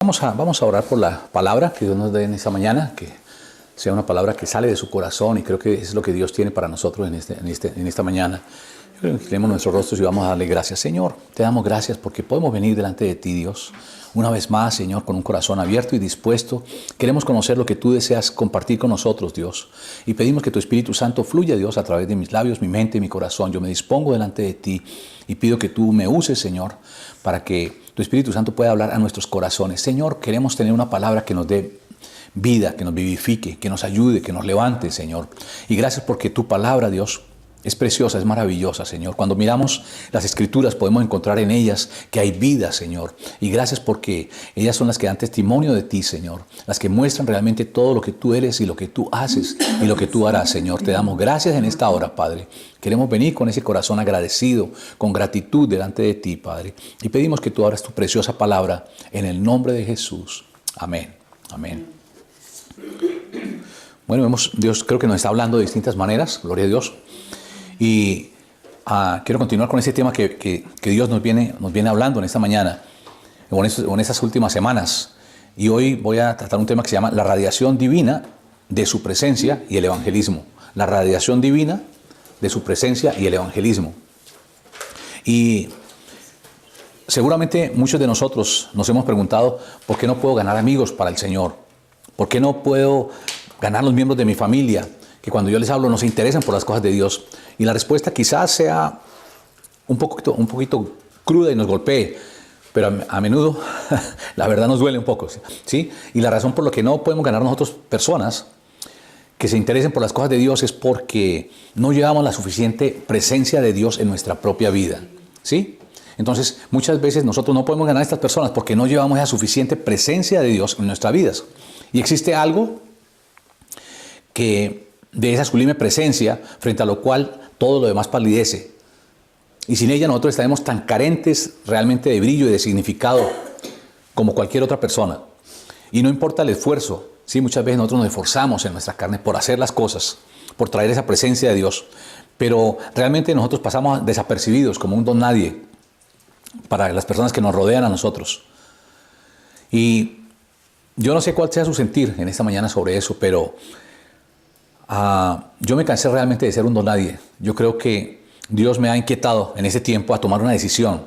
Vamos a orar por la palabra que Dios nos dé en esta mañana, que sea una palabra que sale de su corazón, y creo que es lo que Dios tiene para nosotros en esta mañana. Inclinemos nuestros rostros y vamos a darle gracias. Señor, te damos gracias porque podemos venir delante de ti, Dios. Una vez más, Señor, con un corazón abierto y dispuesto. Queremos conocer lo que tú deseas compartir con nosotros, Dios. Y pedimos que tu Espíritu Santo fluya, Dios, a través de mis labios, mi mente y mi corazón. Yo me dispongo delante de ti y pido que tú me uses, Señor, para que tu Espíritu Santo pueda hablar a nuestros corazones. Señor, queremos tener una palabra que nos dé vida, que nos vivifique, que nos ayude, que nos levante, Señor. Y gracias porque tu palabra, Dios, es preciosa, es maravillosa, Señor. Cuando miramos las Escrituras podemos encontrar en ellas que hay vida, Señor. Y gracias porque ellas son las que dan testimonio de ti, Señor. Las que muestran realmente todo lo que tú eres y lo que tú haces y lo que tú harás, Señor. Te damos gracias en esta hora, Padre. Queremos venir con ese corazón agradecido, con gratitud delante de ti, Padre. Y pedimos que tú abras tu preciosa palabra en el nombre de Jesús. Amén. Amén. Bueno, Dios creo que nos está hablando de distintas maneras. Gloria a Dios. Y quiero continuar con ese tema que Dios nos viene hablando en esta mañana, o en estas últimas semanas. Y hoy voy a tratar un tema que se llama la radiación divina de su presencia y el evangelismo. La radiación divina de su presencia y el evangelismo. Y seguramente muchos de nosotros nos hemos preguntado, ¿por qué no puedo ganar amigos para el Señor? ¿Por qué no puedo ganar los miembros de mi familia? Que cuando yo les hablo no se interesan por las cosas de Dios. Y la respuesta quizás sea un poquito cruda y nos golpee, pero a menudo la verdad nos duele un poco, ¿sí? Y la razón por la que no podemos ganar nosotros personas que se interesen por las cosas de Dios es porque no llevamos la suficiente presencia de Dios en nuestra propia vida, ¿sí? Entonces, muchas veces nosotros no podemos ganar a estas personas porque no llevamos esa suficiente presencia de Dios en nuestras vidas. Y existe algo de esa sublime presencia, frente a lo cual todo lo demás palidece. Y sin ella nosotros estaremos tan carentes realmente de brillo y de significado como cualquier otra persona. Y no importa el esfuerzo, ¿sí? Muchas veces nosotros nos esforzamos en nuestra carne por hacer las cosas, por traer esa presencia de Dios. Pero realmente nosotros pasamos desapercibidos como un don nadie para las personas que nos rodean a nosotros. Y yo no sé cuál sea su sentir en esta mañana sobre eso, pero yo me cansé realmente de ser un don nadie. Yo creo que Dios me ha inquietado en ese tiempo a tomar una decisión,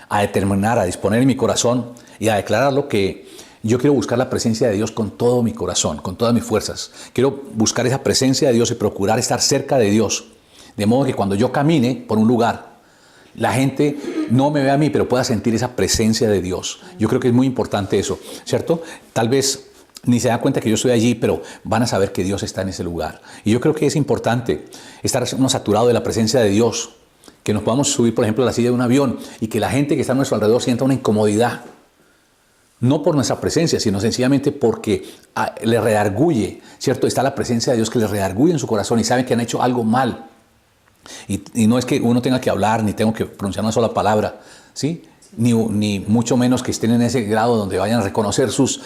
a determinar, a disponer en mi corazón y a declararlo que yo quiero buscar la presencia de Dios con todo mi corazón, con todas mis fuerzas. Quiero buscar esa presencia de Dios y procurar estar cerca de Dios. De modo que cuando yo camine por un lugar, la gente no me ve a mí, pero pueda sentir esa presencia de Dios. Yo creo que es muy importante eso, ¿cierto? Tal vez ni se da cuenta que yo estoy allí, pero van a saber que Dios está en ese lugar. Y yo creo que es importante estar saturado de la presencia de Dios, que nos podamos subir, por ejemplo, a la silla de un avión y que la gente que está a nuestro alrededor sienta una incomodidad. No por nuestra presencia, sino sencillamente porque le redarguye, ¿cierto? Está la presencia de Dios que le redarguye en su corazón y saben que han hecho algo mal. Y no es que uno tenga que hablar, ni tengo que pronunciar una sola palabra, ¿sí? Ni mucho menos que estén en ese grado donde vayan a reconocer sus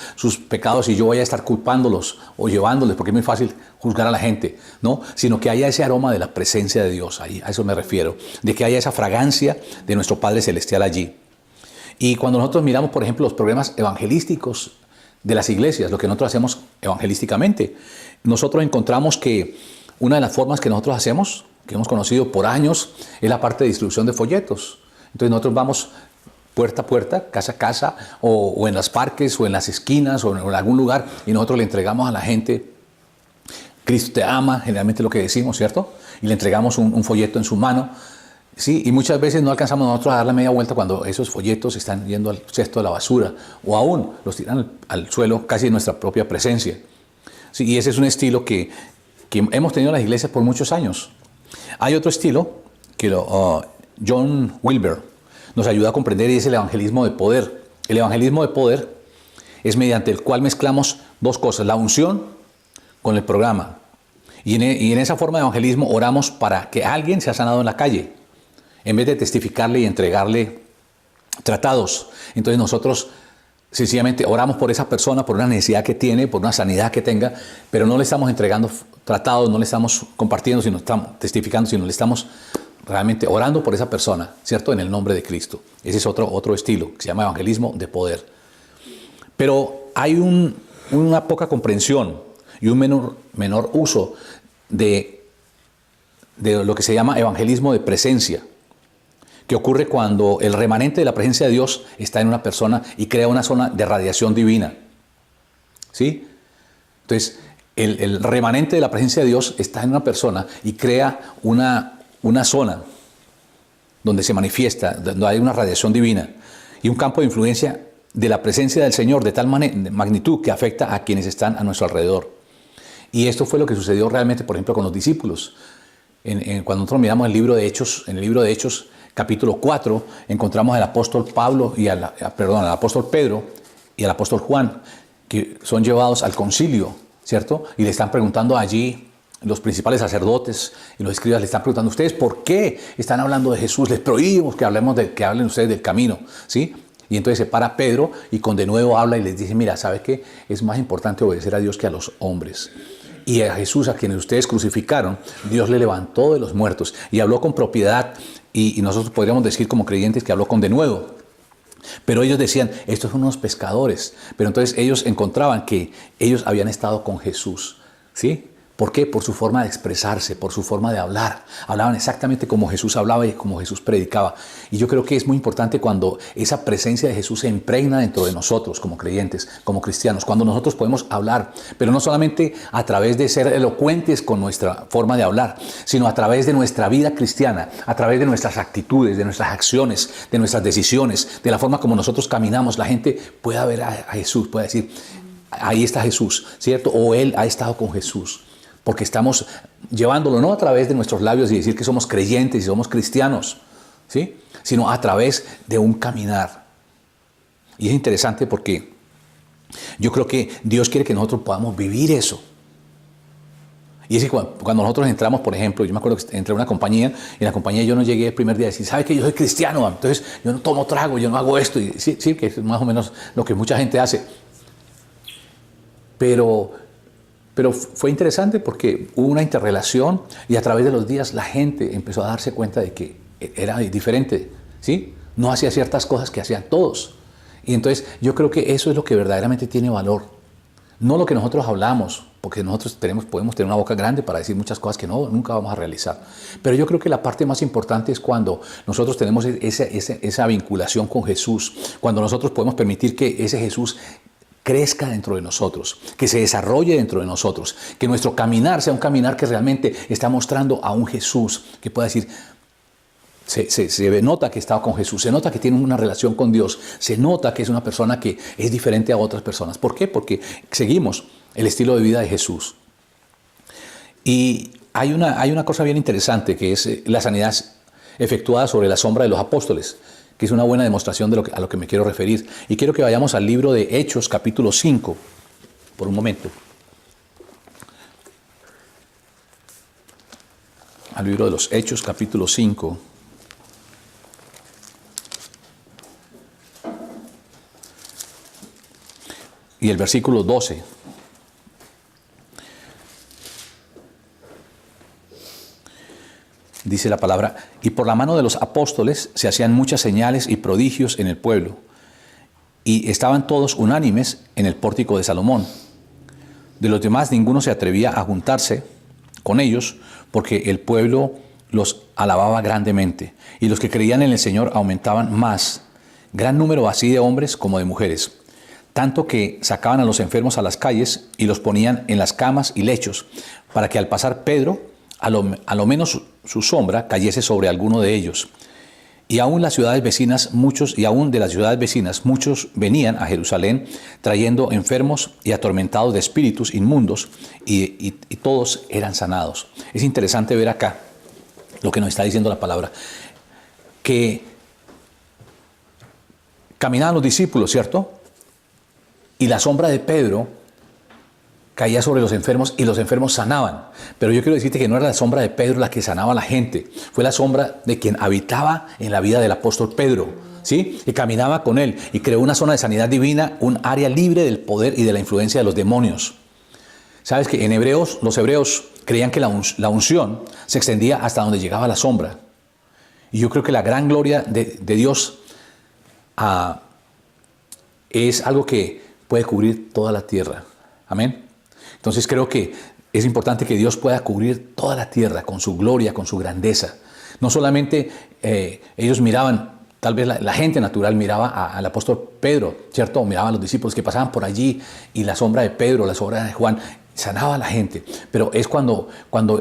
pecados y yo vaya a estar culpándolos o llevándoles, porque es muy fácil juzgar a la gente, ¿no? Sino que haya ese aroma de la presencia de Dios, ahí, a eso me refiero, de que haya esa fragancia de nuestro Padre Celestial allí. Y cuando nosotros miramos, por ejemplo, los programas evangelísticos de las iglesias, lo que nosotros hacemos evangelísticamente, nosotros encontramos que una de las formas que nosotros hacemos, que hemos conocido por años, es la parte de distribución de folletos. Entonces nosotros vamos puerta a puerta, casa a casa, o en los parques, o en las esquinas, o en algún lugar, y nosotros le entregamos a la gente, Cristo te ama, generalmente lo que decimos, ¿cierto? Y le entregamos un folleto en su mano, ¿sí? Y muchas veces no alcanzamos nosotros a dar la media vuelta cuando esos folletos están yendo al cesto de la basura, o aún los tiran al suelo casi en nuestra propia presencia. ¿Sí? Y ese es un estilo que hemos tenido en las iglesias por muchos años. Hay otro estilo que John Wilber nos ayuda a comprender y es el evangelismo de poder. El evangelismo de poder es mediante el cual mezclamos dos cosas, la unción con el programa. Y en esa forma de evangelismo oramos para que alguien sea sanado en la calle, en vez de testificarle y entregarle tratados. Entonces nosotros sencillamente oramos por esa persona, por una necesidad que tiene, por una sanidad que tenga, pero no le estamos entregando tratados, no le estamos compartiendo, sino estamos testificando, sino le estamos realmente orando por esa persona, ¿cierto? En el nombre de Cristo. Ese es otro estilo que se llama evangelismo de poder. Pero hay una poca comprensión y un menor uso de lo que se llama evangelismo de presencia, que ocurre cuando el remanente de la presencia de Dios está en una persona y crea una zona de radiación divina. ¿Sí? Entonces, el remanente de la presencia de Dios está en una persona y crea una zona donde se manifiesta, donde hay una radiación divina y un campo de influencia de la presencia del Señor de tal magnitud que afecta a quienes están a nuestro alrededor. Y esto fue lo que sucedió realmente, por ejemplo, con los discípulos. Cuando nosotros miramos el libro de Hechos, en el libro de Hechos, capítulo 4, encontramos al apóstol al apóstol Pedro y al apóstol Juan, que son llevados al concilio, ¿cierto? Y le están preguntando allí, los principales sacerdotes y los escribas le están preguntando, ¿ustedes por qué están hablando de Jesús? Les prohibimos que hablen ustedes del camino, ¿sí? Y entonces se para Pedro y de nuevo habla y les dice, mira, ¿sabe qué? Es más importante obedecer a Dios que a los hombres. Y a Jesús, a quienes ustedes crucificaron, Dios le levantó de los muertos y habló con propiedad. Y nosotros podríamos decir como creyentes que habló con denuedo. Pero ellos decían, estos son unos pescadores. Pero entonces ellos encontraban que ellos habían estado con Jesús, ¿sí? ¿Por qué? Por su forma de expresarse, por su forma de hablar. Hablaban exactamente como Jesús hablaba y como Jesús predicaba. Y yo creo que es muy importante cuando esa presencia de Jesús se impregna dentro de nosotros como creyentes, como cristianos. Cuando nosotros podemos hablar, pero no solamente a través de ser elocuentes con nuestra forma de hablar, sino a través de nuestra vida cristiana, a través de nuestras actitudes, de nuestras acciones, de nuestras decisiones, de la forma como nosotros caminamos. La gente pueda ver a Jesús, puede decir, ahí está Jesús, ¿cierto? O Él ha estado con Jesús. Porque estamos llevándolo no a través de nuestros labios y decir que somos creyentes y somos cristianos, ¿sí? Sino a través de un caminar. Y es interesante porque yo creo que Dios quiere que nosotros podamos vivir eso. Y es que cuando nosotros entramos, por ejemplo, yo me acuerdo que entré a una compañía, y en la compañía yo no llegué el primer día a decir, ¿sabe que yo soy cristiano? Entonces yo no tomo trago, yo no hago esto. Y sí, que es más o menos lo que mucha gente hace. Pero fue interesante porque hubo una interrelación y a través de los días la gente empezó a darse cuenta de que era diferente, ¿sí? No hacía ciertas cosas que hacían todos. Y entonces yo creo que eso es lo que verdaderamente tiene valor. No lo que nosotros hablamos, porque nosotros podemos tener una boca grande para decir muchas cosas que nunca vamos a realizar. Pero yo creo que la parte más importante es cuando nosotros tenemos esa vinculación con Jesús, cuando nosotros podemos permitir que ese Jesús crezca dentro de nosotros, que se desarrolle dentro de nosotros, que nuestro caminar sea un caminar que realmente está mostrando a un Jesús que pueda decir, se nota que está con Jesús, se nota que tiene una relación con Dios, se nota que es una persona que es diferente a otras personas. ¿Por qué? Porque seguimos el estilo de vida de Jesús. Y hay una cosa bien interesante que es la sanidad efectuada sobre la sombra de los apóstoles, que es una buena demostración de a lo que me quiero referir. Y quiero que vayamos al libro de Hechos, capítulo 5, por un momento. Al libro de los Hechos, capítulo 5. Y el versículo 12. Dice la palabra, y por la mano de los apóstoles se hacían muchas señales y prodigios en el pueblo, y estaban todos unánimes en el pórtico de Salomón. De los demás ninguno se atrevía a juntarse con ellos, porque el pueblo los alababa grandemente, y los que creían en el Señor aumentaban más, gran número así de hombres como de mujeres, tanto que sacaban a los enfermos a las calles y los ponían en las camas y lechos, para que al pasar Pedro, a lo menos su sombra cayese sobre alguno de ellos. Y aún de las ciudades vecinas muchos venían a Jerusalén trayendo enfermos y atormentados de espíritus inmundos y todos eran sanados. Es interesante ver acá lo que nos está diciendo la palabra, que caminaban los discípulos, ¿cierto? Y la sombra de Pedro caía sobre los enfermos y los enfermos sanaban. Pero yo quiero decirte que no era la sombra de Pedro la que sanaba a la gente. Fue la sombra de quien habitaba en la vida del apóstol Pedro, ¿sí? Y caminaba con él y creó una zona de sanidad divina, un área libre del poder y de la influencia de los demonios. Sabes que en los hebreos creían que la unción se extendía hasta donde llegaba la sombra. Y yo creo que la gran gloria de Dios es algo que puede cubrir toda la tierra. Amén. Entonces creo que es importante que Dios pueda cubrir toda la tierra con su gloria, con su grandeza. No solamente ellos miraban, tal vez la gente natural miraba al apóstol Pedro, ¿cierto? Miraban a los discípulos que pasaban por allí y la sombra de Pedro, la sombra de Juan, sanaba a la gente. Pero es cuando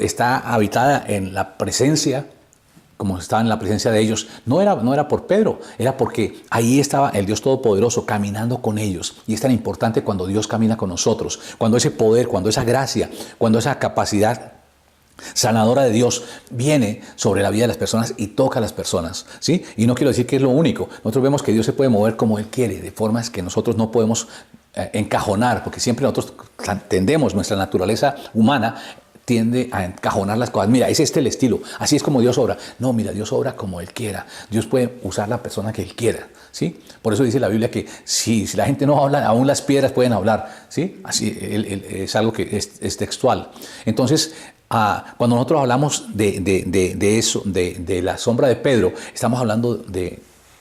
está habitada en la presencia, como estaba en la presencia de ellos, no era por Pedro, era porque ahí estaba el Dios Todopoderoso caminando con ellos. Y es tan importante cuando Dios camina con nosotros, cuando ese poder, cuando esa gracia, cuando esa capacidad sanadora de Dios viene sobre la vida de las personas y toca a las personas, ¿sí? Y no quiero decir que es lo único. Nosotros vemos que Dios se puede mover como Él quiere, de formas que nosotros no podemos encajonar, porque siempre nosotros tendemos, nuestra naturaleza humana tiende a encajonar las cosas. Mira, es este el estilo, así es como Dios obra. No, mira, Dios obra como Él quiera. Dios puede usar la persona que Él quiera, ¿sí? Por eso dice la Biblia que si la gente no habla, aún las piedras pueden hablar, ¿sí? Así es algo que es textual. Entonces, cuando nosotros hablamos de eso, de la sombra de Pedro, estamos hablando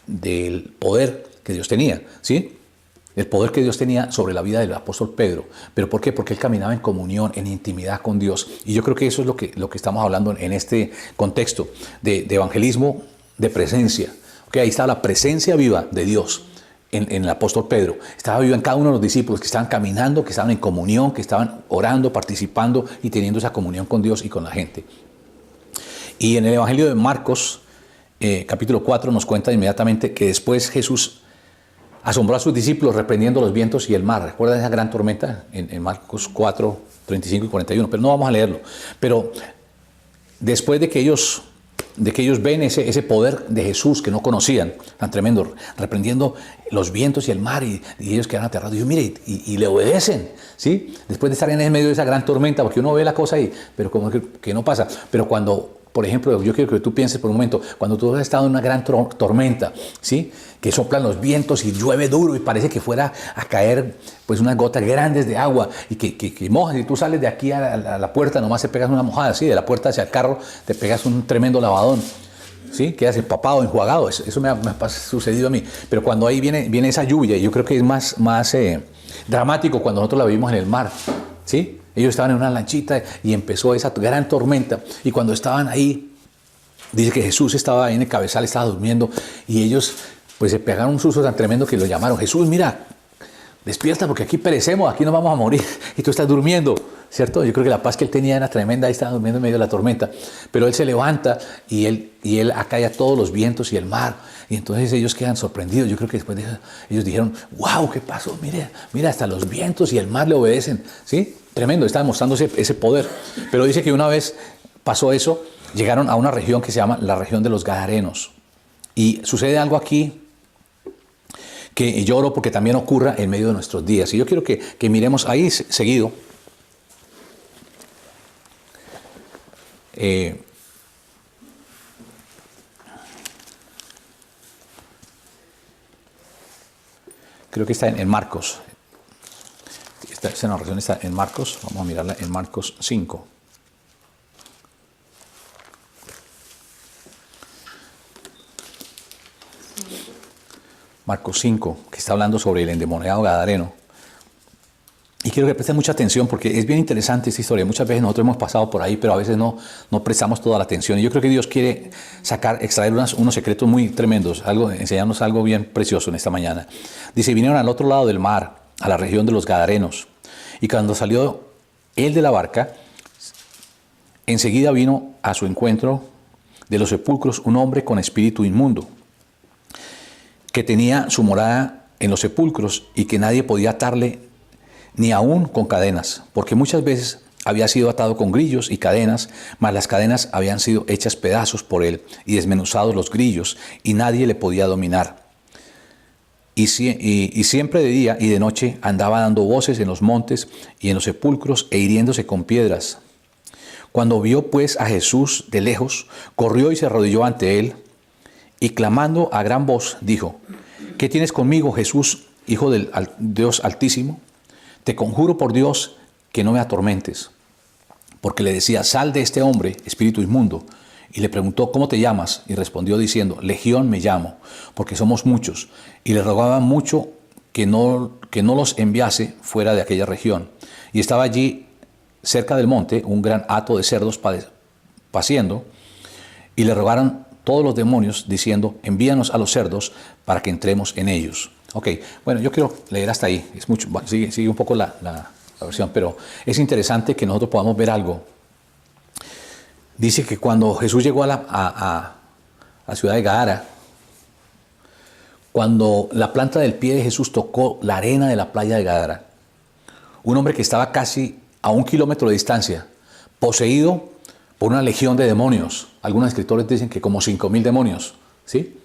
del poder que Dios tenía, ¿sí? El poder que Dios tenía sobre la vida del apóstol Pedro. ¿Pero por qué? Porque él caminaba en comunión, en intimidad con Dios. Y yo creo que eso es lo que estamos hablando en este contexto de evangelismo de presencia. Okay, ahí está la presencia viva de Dios en el apóstol Pedro. Estaba viva en cada uno de los discípulos que estaban caminando, que estaban en comunión, que estaban orando, participando y teniendo esa comunión con Dios y con la gente. Y en el Evangelio de Marcos, capítulo 4, nos cuenta inmediatamente que después Jesús asombró a sus discípulos reprendiendo los vientos y el mar. ¿Recuerdan esa gran tormenta? En Marcos 4, 35 y 41. Pero no vamos a leerlo. Pero después de que ellos ven ese poder de Jesús que no conocían, tan tremendo, reprendiendo los vientos y el mar, y ellos quedan aterrados. Y yo, mire, y le obedecen, ¿sí? Después de estar en medio de esa gran tormenta, porque uno ve la cosa ahí, pero como que no pasa. Pero cuando, por ejemplo, yo quiero que tú pienses por un momento, cuando tú has estado en una gran tormenta, ¿sí? Que soplan los vientos y llueve duro y parece que fuera a caer pues unas gotas grandes de agua y que mojas, y tú sales de aquí a la puerta, nomás te pegas una mojada, ¿sí? De la puerta hacia el carro te pegas un tremendo lavadón, ¿sí? Quedas empapado, enjuagado. Eso me ha sucedido a mí. Pero cuando ahí viene esa lluvia, y yo creo que es más dramático cuando nosotros la vivimos en el mar, ¿sí? Ellos estaban en una lanchita y empezó esa gran tormenta, y cuando estaban ahí, dice que Jesús estaba ahí en el cabezal, estaba durmiendo, y ellos pues se pegaron un susto tan tremendo que lo llamaron: Jesús, mira, despierta porque aquí perecemos, aquí nos vamos a morir y tú estás durmiendo, ¿cierto? Yo creo que la paz que él tenía era tremenda, ahí estaba durmiendo en medio de la tormenta, pero él se levanta y él acalla todos los vientos y el mar, y entonces ellos quedan sorprendidos. Yo creo que después ellos dijeron: wow, ¿qué pasó? Mira, hasta los vientos y el mar le obedecen, ¿sí? Tremendo, está demostrando ese poder. Pero dice que una vez pasó eso, llegaron a una región que se llama la región de los Gadarenos, y sucede algo aquí que yo oro porque también ocurra en medio de nuestros días. Y yo quiero que miremos ahí seguido. Creo que está en Marcos. Esta narración está en Marcos. Vamos a mirarla en Marcos 5. Marcos 5, que está hablando sobre el endemoniado gadareno. Y quiero que presten mucha atención porque es bien interesante esta historia. Muchas veces nosotros hemos pasado por ahí, pero a veces no prestamos toda la atención. Y yo creo que Dios quiere extraer unos secretos muy tremendos, enseñarnos algo bien precioso en esta mañana. Dice: vinieron al otro lado del mar, a la región de los Gadarenos. Y cuando salió él de la barca, enseguida vino a su encuentro de los sepulcros un hombre con espíritu inmundo, que tenía su morada en los sepulcros y que nadie podía atarle ni aún con cadenas, porque muchas veces había sido atado con grillos y cadenas, mas las cadenas habían sido hechas pedazos por él y desmenuzados los grillos, y nadie le podía dominar. Y siempre de día y de noche andaba dando voces en los montes y en los sepulcros e hiriéndose con piedras. Cuando vio pues a Jesús de lejos, corrió y se arrodilló ante él, y clamando a gran voz dijo: ¿qué tienes conmigo, Jesús, Hijo del Dios Altísimo? Te conjuro por Dios que no me atormentes. Porque le decía: sal de este hombre, espíritu inmundo. Y le preguntó: ¿cómo te llamas? Y respondió diciendo: Legión me llamo, porque somos muchos. Y le rogaban mucho que no los enviase fuera de aquella región. Y estaba allí, cerca del monte, un gran hato de cerdos paciendo, y le rogaron todos los demonios, diciendo, envíanos a los cerdos para que entremos en ellos. Ok, bueno, yo quiero leer hasta ahí. Es mucho, sigue un poco la versión, pero es interesante que nosotros podamos ver algo. Dice que cuando Jesús llegó a la ciudad de Gadara, cuando la planta del pie de Jesús tocó la arena de la playa de Gadara, un hombre que estaba casi a 1 kilómetro de distancia, poseído por una legión de demonios. Algunos escritores dicen que como 5,000 demonios, ¿sí?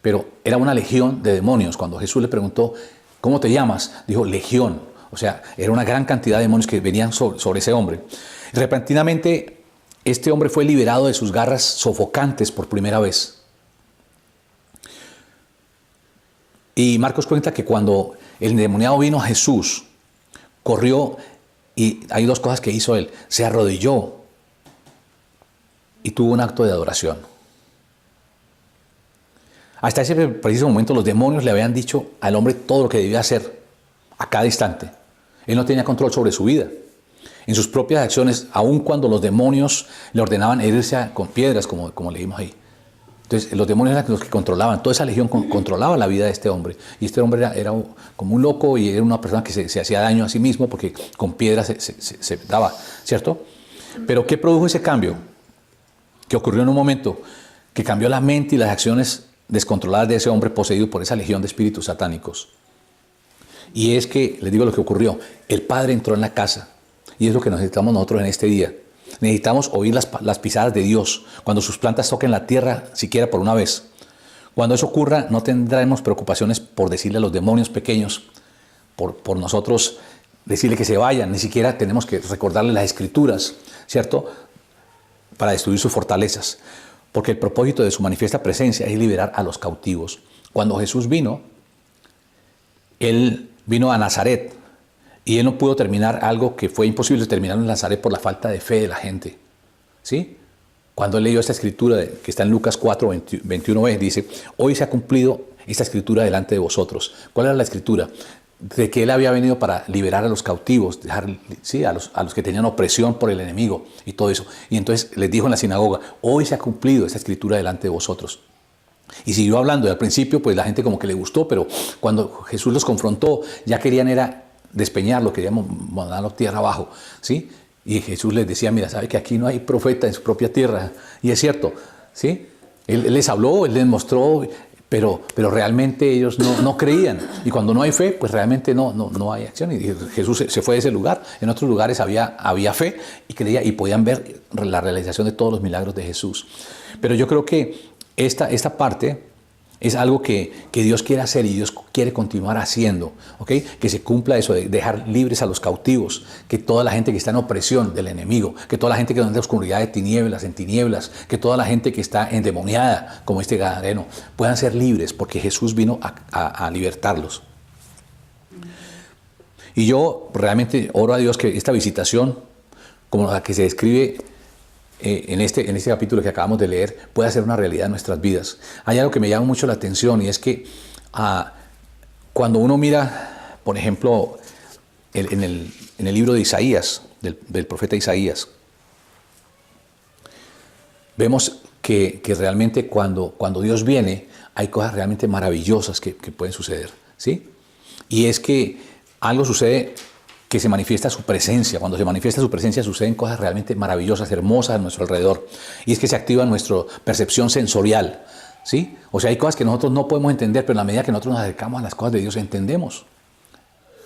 Pero era una legión de demonios. Cuando Jesús le preguntó, ¿cómo te llamas? Dijo, legión. O sea, era una gran cantidad de demonios que venían sobre ese hombre. Repentinamente, este hombre fue liberado de sus garras sofocantes por primera vez. Y Marcos cuenta que cuando el endemoniado vino a Jesús, corrió, y hay 2 cosas que hizo él. Se arrodilló y tuvo un acto de adoración. Hasta ese preciso momento los demonios le habían dicho al hombre todo lo que debía hacer a cada instante. Él no tenía control sobre su vida. En sus propias acciones, aun cuando los demonios le ordenaban herirse con piedras, como leímos ahí. Entonces, los demonios eran los que controlaban. Toda esa legión controlaba la vida de este hombre. Y este hombre era como un loco y era una persona que se hacía daño a sí mismo porque con piedras se daba, ¿cierto? Pero ¿qué produjo ese cambio? Que ocurrió en un momento que cambió la mente y las acciones descontroladas de ese hombre poseído por esa legión de espíritus satánicos. Y es que, les digo lo que ocurrió, el Padre entró en la casa. Y es lo que necesitamos nosotros en este día. Necesitamos oír las pisadas de Dios cuando sus plantas toquen la tierra siquiera por una vez. Cuando eso ocurra, no tendremos preocupaciones por decirle a los demonios pequeños, por nosotros decirle que se vayan. Ni siquiera tenemos que recordarle las escrituras, ¿cierto?, para destruir sus fortalezas. Porque el propósito de su manifiesta presencia es liberar a los cautivos. Cuando Jesús vino, Él vino a Nazaret. Y Él no pudo terminar algo que fue imposible terminar en Nazaret por la falta de fe de la gente. ¿Sí? Cuando Él leyó esta escritura que está en Lucas 4, 21b, dice, hoy se ha cumplido esta escritura delante de vosotros. ¿Cuál era la escritura? De que Él había venido para liberar a los cautivos, dejar, ¿sí?, a los que tenían opresión por el enemigo y todo eso. Y entonces les dijo en la sinagoga, hoy se ha cumplido esta escritura delante de vosotros. Y siguió hablando. Y al principio, pues la gente como que le gustó, pero cuando Jesús los confrontó, ya querían era despeñarlo, queríamos mandarlo tierra abajo, ¿sí? Y Jesús les decía, mira, sabe que aquí no hay profeta en su propia tierra. Y es cierto, ¿sí? Él les habló, Él les mostró, pero realmente ellos no creían. Y cuando no hay fe, pues realmente no hay acción. Y Jesús se fue de ese lugar. En otros lugares había fe y creía y podían ver la realización de todos los milagros de Jesús. Pero yo creo que esta parte es algo que Dios quiere hacer y Dios quiere continuar haciendo, ¿ok? Que se cumpla eso de dejar libres a los cautivos, que toda la gente que está en opresión del enemigo, que toda la gente que está en la oscuridad de tinieblas, que toda la gente que está endemoniada, como este gadareno, puedan ser libres porque Jesús vino a libertarlos. Y yo realmente oro a Dios que esta visitación, como la que se describe en este capítulo que acabamos de leer, puede ser una realidad en nuestras vidas. Hay algo que me llama mucho la atención y es que cuando uno mira, por ejemplo, en el libro de Isaías, del profeta Isaías, vemos que realmente cuando Dios viene, hay cosas realmente maravillosas que pueden suceder, ¿sí? Y es que algo sucede que se manifiesta su presencia. Cuando se manifiesta su presencia suceden cosas realmente maravillosas, hermosas a nuestro alrededor. Y es que se activa nuestra percepción sensorial, ¿sí? O sea, hay cosas que nosotros no podemos entender, pero en la medida que nosotros nos acercamos a las cosas de Dios, entendemos.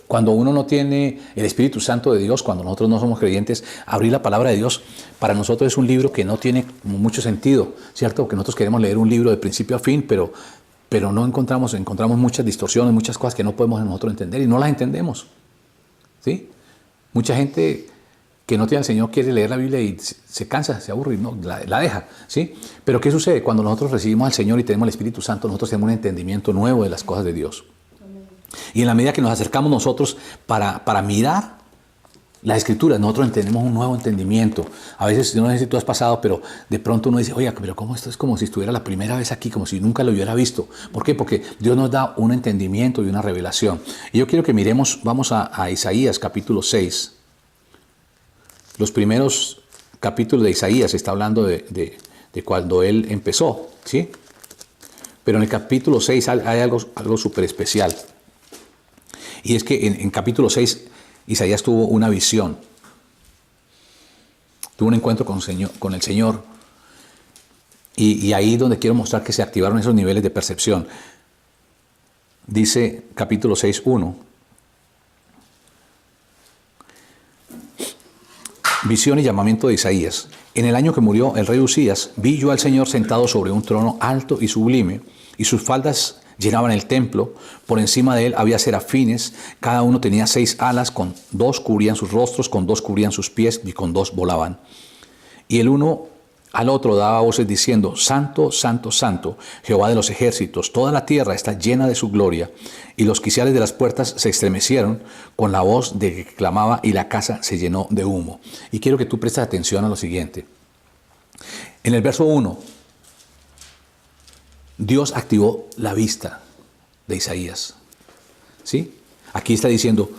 Cuando uno no tiene el Espíritu Santo de Dios, cuando nosotros no somos creyentes, abrir la palabra de Dios para nosotros es un libro que no tiene mucho sentido, ¿cierto? Que nosotros queremos leer un libro de principio a fin, pero no encontramos muchas distorsiones, muchas cosas que no podemos nosotros entender y no las entendemos. ¿Sí? Mucha gente que no tiene al Señor quiere leer la Biblia y se cansa, se aburre y no, la deja, ¿sí? Pero ¿qué sucede? Cuando nosotros recibimos al Señor y tenemos el Espíritu Santo, nosotros tenemos un entendimiento nuevo de las cosas de Dios. Y en la medida que nos acercamos nosotros para mirar Las Escrituras, nosotros tenemos un nuevo entendimiento. A veces, yo no sé si tú has pasado, pero de pronto uno dice, oye, pero ¿cómo esto es como si estuviera la primera vez aquí, como si nunca lo hubiera visto? ¿Por qué? Porque Dios nos da un entendimiento y una revelación. Y yo quiero que miremos, vamos a Isaías capítulo 6. Los primeros capítulos de Isaías está hablando de cuando él empezó, ¿sí? Pero en el capítulo 6 hay algo súper especial. Y es que en capítulo 6 Isaías tuvo una visión. Tuvo un encuentro con el Señor. Y ahí es donde quiero mostrar que se activaron esos niveles de percepción. Dice capítulo 6:1. Visión y llamamiento de Isaías. En el año que murió el rey Usías, vi yo al Señor sentado sobre un trono alto y sublime, y sus faldas llenaban el templo. Por encima de él había serafines, cada uno tenía 6 alas, con 2 cubrían sus rostros, con 2 cubrían sus pies, y con 2 volaban. Y el uno al otro daba voces diciendo, Santo, Santo, Santo, Jehová de los ejércitos, toda la tierra está llena de su gloria. Y los quiciales de las puertas se estremecieron con la voz de que clamaba, y la casa se llenó de humo. Y quiero que tú prestes atención a lo siguiente. En el verso 1, Dios activó la vista de Isaías. ¿Sí? Aquí está diciendo,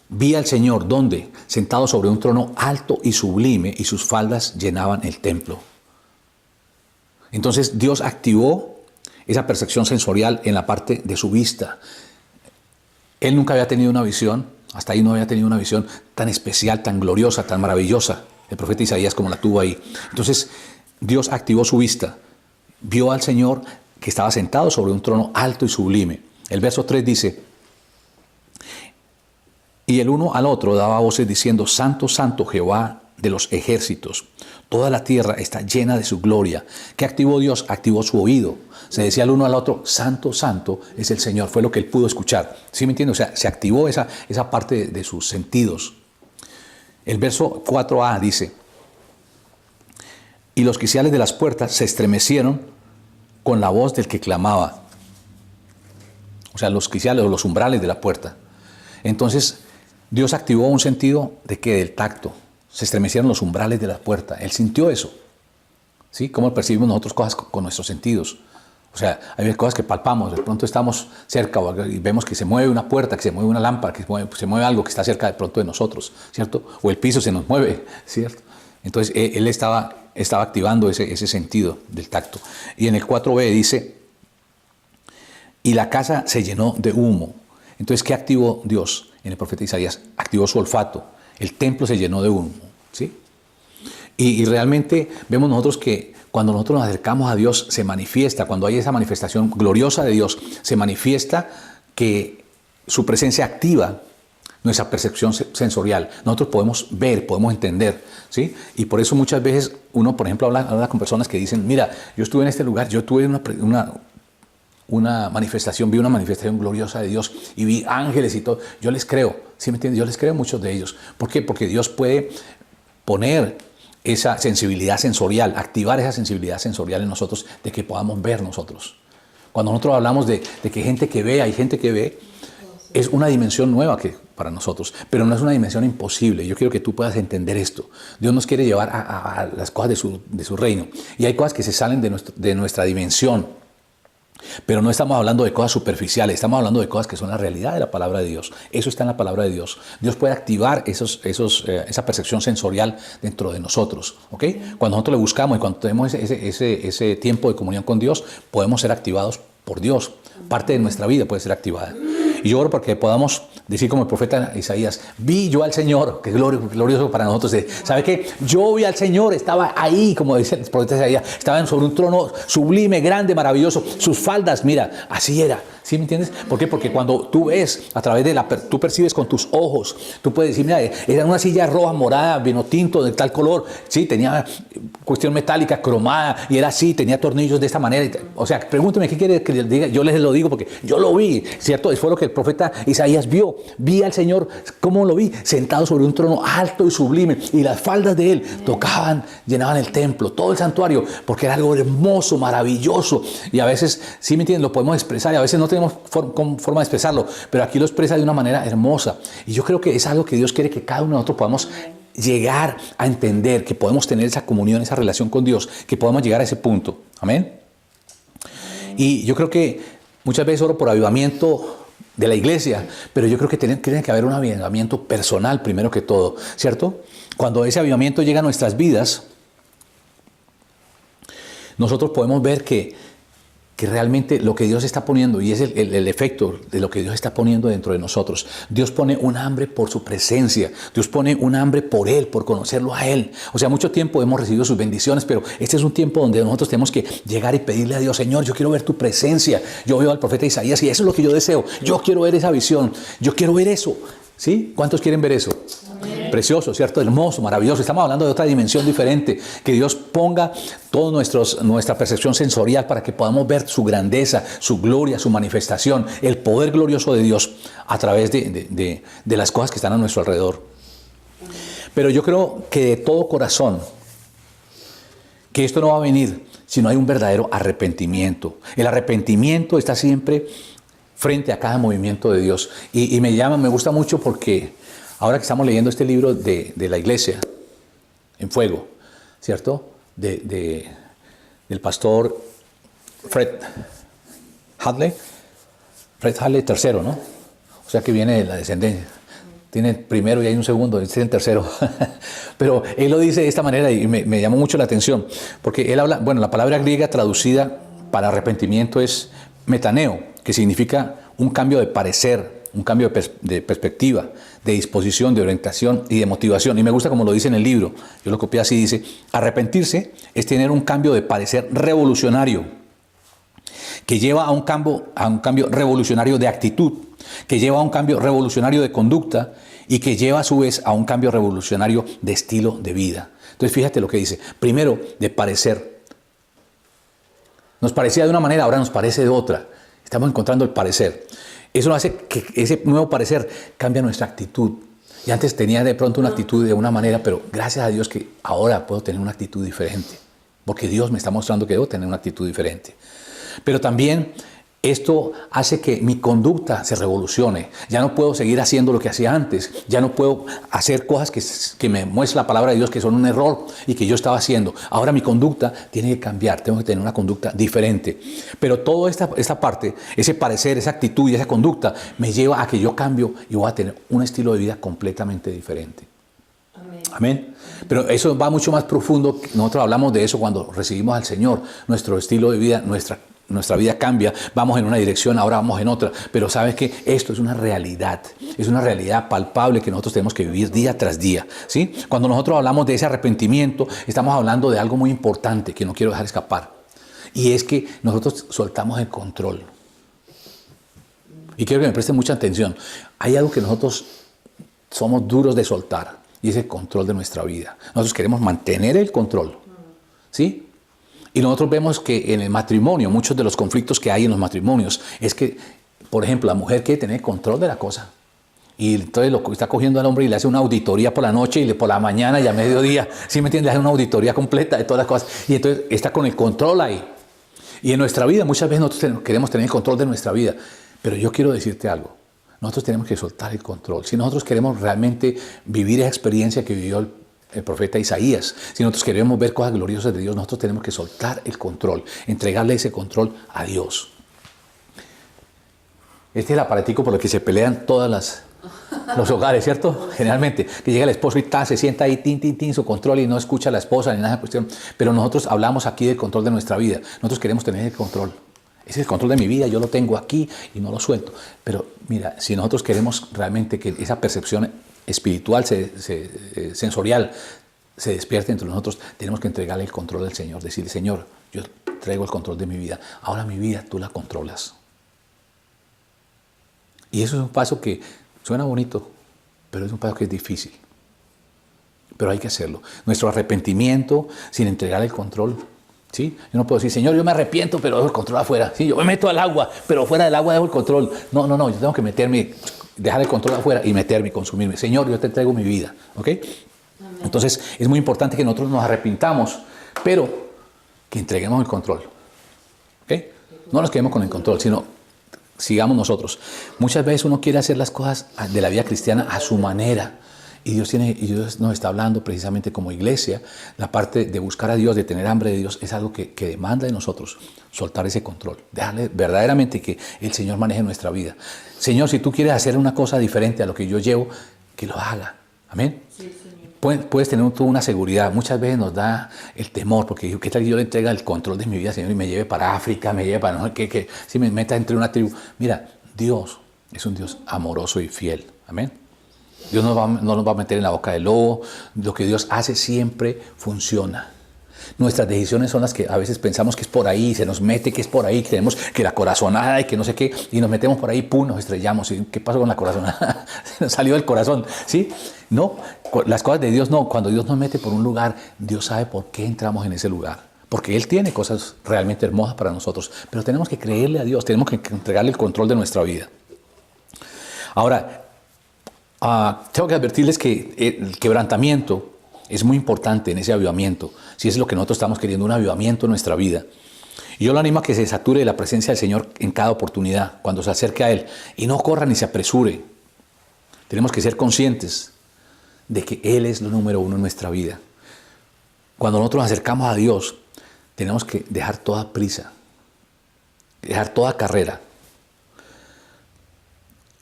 vi al Señor, ¿dónde? Sentado sobre un trono alto y sublime, y sus faldas llenaban el templo. Entonces Dios activó esa percepción sensorial en la parte de su vista. Él nunca había tenido una visión, hasta ahí no había tenido una visión tan especial, tan gloriosa, tan maravillosa, el profeta Isaías como la tuvo ahí. Entonces Dios activó su vista, vio al Señor que estaba sentado sobre un trono alto y sublime. El verso 3 dice, y el uno al otro daba voces diciendo, Santo, Santo, Jehová de los ejércitos. Toda la tierra está llena de su gloria. ¿Qué activó Dios? Activó su oído. Se decía el uno al otro, Santo, Santo es el Señor. Fue lo que él pudo escuchar. ¿Sí me entiende? O sea, se activó esa parte de sus sentidos. El verso 4a dice, y los quiciales de las puertas se estremecieron con la voz del que clamaba. O sea, los quiciales o los umbrales de la puerta. Entonces, Dios activó un sentido de ¿qué? Del tacto. Se estremecieron los umbrales de la puerta. Él sintió eso. ¿Sí? ¿Cómo percibimos nosotros cosas con nuestros sentidos? O sea, hay cosas que palpamos. De pronto estamos cerca y vemos que se mueve una puerta, que se mueve una lámpara, que se mueve algo que está cerca de pronto de nosotros, ¿cierto? O el piso se nos mueve, ¿cierto? Entonces, él estaba activando ese sentido del tacto. Y en el 4b dice, y la casa se llenó de humo. Entonces, ¿qué activó Dios en el profeta Isaías? Activó su olfato. El templo se llenó de humo, ¿sí? Y realmente vemos nosotros que cuando nosotros nos acercamos a Dios se manifiesta, cuando hay esa manifestación gloriosa de Dios, se manifiesta que su presencia activa nuestra percepción sensorial. Nosotros podemos ver, podemos entender, ¿sí? Y por eso muchas veces uno, por ejemplo, habla con personas que dicen, mira, yo estuve en este lugar, yo tuve una manifestación, vi una manifestación gloriosa de Dios y vi ángeles y todo. Yo les creo, ¿sí me entiendes? Yo les creo a muchos de ellos. ¿Por qué? Porque Dios puede poner esa sensibilidad sensorial, activar esa sensibilidad sensorial en nosotros de que podamos ver nosotros. Cuando nosotros hablamos de que gente que ve, hay gente que ve, es una dimensión nueva para nosotros, pero no es una dimensión imposible. Yo quiero que tú puedas entender esto. Dios nos quiere llevar a las cosas de su reino. Y hay cosas que se salen de nuestra dimensión. Pero no estamos hablando de cosas superficiales, estamos hablando de cosas que son la realidad de la palabra de Dios. Eso está en la palabra de Dios. Dios puede activar esa percepción sensorial dentro de nosotros, ¿ok? Cuando nosotros le buscamos y cuando tenemos ese tiempo de comunión con Dios, podemos ser activados por Dios. Parte de nuestra vida puede ser activada. Y yo oro porque podamos decir como el profeta Isaías, vi yo al Señor, que es glorioso para nosotros. ¿Sabe qué? Yo vi al Señor, estaba ahí, como dice el profeta Isaías, estaba sobre un trono sublime, grande, maravilloso. Sus faldas, mira, así era. ¿Sí me entiendes? ¿Por qué? Porque cuando tú ves a través tú percibes con tus ojos, tú puedes decir, mira, era una silla roja, morada, vino tinto, de tal color, sí, tenía cuestión metálica, cromada, y era así, tenía tornillos de esta manera. O sea, pregúnteme qué quiere que les diga, yo les lo digo porque yo lo vi, ¿cierto? Eso fue lo que el profeta Isaías vio. Vi al Señor, ¿cómo lo vi? Sentado sobre un trono alto y sublime, y las faldas de él tocaban, llenaban el templo, todo el santuario, porque era algo hermoso, maravilloso, y a veces, ¿sí me entienden? Lo podemos expresar, y a veces no tenemos forma de expresarlo, pero aquí lo expresa de una manera hermosa. Y yo creo que es algo que Dios quiere que cada uno de nosotros podamos llegar a entender, que podemos tener esa comunión, esa relación con Dios, que podamos llegar a ese punto. Amén. Y yo creo que muchas veces oro por avivamiento de la iglesia, pero yo creo que tiene que haber un avivamiento personal primero que todo, ¿cierto? Cuando ese avivamiento llega a nuestras vidas, nosotros podemos ver que realmente lo que Dios está poniendo, y es el efecto de lo que Dios está poniendo dentro de nosotros. Dios pone un hambre por su presencia. Dios pone un hambre por Él, por conocerlo a Él. O sea, mucho tiempo hemos recibido sus bendiciones, pero este es un tiempo donde nosotros tenemos que llegar y pedirle a Dios: Señor, yo quiero ver tu presencia. Yo veo al profeta Isaías y eso es lo que yo deseo. Yo quiero ver esa visión. Yo quiero ver eso. ¿Sí? ¿Cuántos quieren ver eso? Precioso, ¿cierto? Hermoso, maravilloso. Estamos hablando de otra dimensión diferente. Que Dios ponga toda nuestra percepción sensorial para que podamos ver su grandeza, su gloria, su manifestación, el poder glorioso de Dios a través de las cosas que están a nuestro alrededor. Pero yo creo que de todo corazón, que esto no va a venir si no hay un verdadero arrepentimiento. El arrepentimiento está siempre frente a cada movimiento de Dios. Y me gusta mucho porque ahora que estamos leyendo este libro de la iglesia, En Fuego, ¿cierto? Del pastor Fred Hadley III, ¿no? O sea que viene de la descendencia. Tiene el primero y hay un segundo, este es el tercero. Pero él lo dice de esta manera y me llamó mucho la atención. Porque él habla, bueno, la palabra griega traducida para arrepentimiento es metaneo, que significa un cambio de parecer, un cambio de perspectiva, de disposición, de orientación y de motivación. Y me gusta como lo dice en el libro. Yo lo copié así, dice: arrepentirse es tener un cambio de parecer revolucionario, que lleva a un cambio revolucionario de actitud, que lleva a un cambio revolucionario de conducta y que lleva a su vez a un cambio revolucionario de estilo de vida. Entonces fíjate lo que dice. Primero, de parecer. Nos parecía de una manera, ahora nos parece de otra. Estamos encontrando el parecer. Eso hace que ese nuevo parecer cambie nuestra actitud. Y antes tenía de pronto una actitud de una manera, pero gracias a Dios que ahora puedo tener una actitud diferente. Porque Dios me está mostrando que debo tener una actitud diferente. Pero también esto hace que mi conducta se revolucione. Ya no puedo seguir haciendo lo que hacía antes. Ya no puedo hacer cosas que me muestra la palabra de Dios que son un error y que yo estaba haciendo. Ahora mi conducta tiene que cambiar. Tengo que tener una conducta diferente. Pero toda esta parte, ese parecer, esa actitud y esa conducta me lleva a que yo cambio y voy a tener un estilo de vida completamente diferente. Amén. Pero eso va mucho más profundo. Nosotros hablamos de eso cuando recibimos al Señor. Nuestro estilo de vida, nuestra vida cambia, vamos en una dirección, ahora vamos en otra, pero sabes que esto es una realidad palpable que nosotros tenemos que vivir día tras día, ¿sí? Cuando nosotros hablamos de ese arrepentimiento, estamos hablando de algo muy importante que no quiero dejar escapar, y es que nosotros soltamos el control. Y quiero que me presten mucha atención. Hay algo que nosotros somos duros de soltar, y es el control de nuestra vida. Nosotros queremos mantener el control, ¿sí? Y nosotros vemos que en el matrimonio, muchos de los conflictos que hay en los matrimonios, es que, por ejemplo, la mujer quiere tener control de la cosa. Y entonces lo está cogiendo al hombre y le hace una auditoría por la noche y por la mañana y a mediodía. ¿Sí me entiendes? Le hace una auditoría completa de todas las cosas. Y entonces está con el control ahí. Y en nuestra vida, muchas veces nosotros queremos tener el control de nuestra vida. Pero yo quiero decirte algo. Nosotros tenemos que soltar el control. Si nosotros queremos realmente vivir esa experiencia que vivió el profeta Isaías, si nosotros queremos ver cosas gloriosas de Dios, nosotros tenemos que soltar el control, entregarle ese control a Dios. Este es el aparatico por el que se pelean todos los hogares, ¿cierto? Generalmente, que llega el esposo y se sienta ahí, tin, su control y no escucha a la esposa ni nada de cuestión. Pero nosotros hablamos aquí del control de nuestra vida. Nosotros queremos tener el control. Ese es el control de mi vida, yo lo tengo aquí y no lo suelto. Pero mira, si nosotros queremos realmente que esa percepción espiritual, sensorial, se despierte entre nosotros, tenemos que entregarle el control al Señor, decirle: Señor, yo traigo el control de mi vida, ahora mi vida tú la controlas. Y eso es un paso que suena bonito, pero es un paso que es difícil. Pero hay que hacerlo. Nuestro arrepentimiento sin entregar el control, ¿sí? Yo no puedo decir: Señor, yo me arrepiento, pero dejo el control afuera. Sí, yo me meto al agua, pero fuera del agua dejo el control. No, yo tengo que meterme, dejar el control afuera y meterme, consumirme. Señor, yo te entrego mi vida, ¿ok? Amén. Entonces, es muy importante que nosotros nos arrepintamos, pero que entreguemos el control, ¿ok? No nos quedemos con el control, sino sigamos nosotros. Muchas veces uno quiere hacer las cosas de la vida cristiana a su manera. Y Dios nos está hablando precisamente como iglesia. La parte de buscar a Dios, de tener hambre de Dios, es algo que demanda de nosotros soltar ese control. Dejarle verdaderamente que el Señor maneje nuestra vida. Señor, si tú quieres hacer una cosa diferente a lo que yo llevo, que lo haga. Amén. Sí, puedes tener tú una seguridad. Muchas veces nos da el temor, porque ¿qué tal que yo le entregue el control de mi vida, Señor, y me lleve para África, me lleve para no sé qué, si me meta entre una tribu? Mira, Dios es un Dios amoroso y fiel. Amén. Dios no nos va a meter en la boca del lobo. Lo que Dios hace siempre funciona. Nuestras decisiones son las que a veces pensamos que es por ahí, se nos mete que es por ahí, que tenemos que la corazonada y que no sé qué, y nos metemos por ahí, pum, nos estrellamos. ¿Y qué pasó con la corazonada? Se nos salió del corazón, ¿sí? No, las cosas de Dios no. Cuando Dios nos mete por un lugar, Dios sabe por qué entramos en ese lugar. Porque Él tiene cosas realmente hermosas para nosotros. Pero tenemos que creerle a Dios, tenemos que entregarle el control de nuestra vida. Ahora, tengo que advertirles que el quebrantamiento es muy importante en ese avivamiento. Si es lo que nosotros estamos queriendo, un avivamiento en nuestra vida. Y yo lo animo a que se sature de la presencia del Señor en cada oportunidad, cuando se acerque a Él. Y no corra ni se apresure. Tenemos que ser conscientes de que Él es lo número uno en nuestra vida. Cuando nosotros nos acercamos a Dios, tenemos que dejar toda prisa, dejar toda carrera.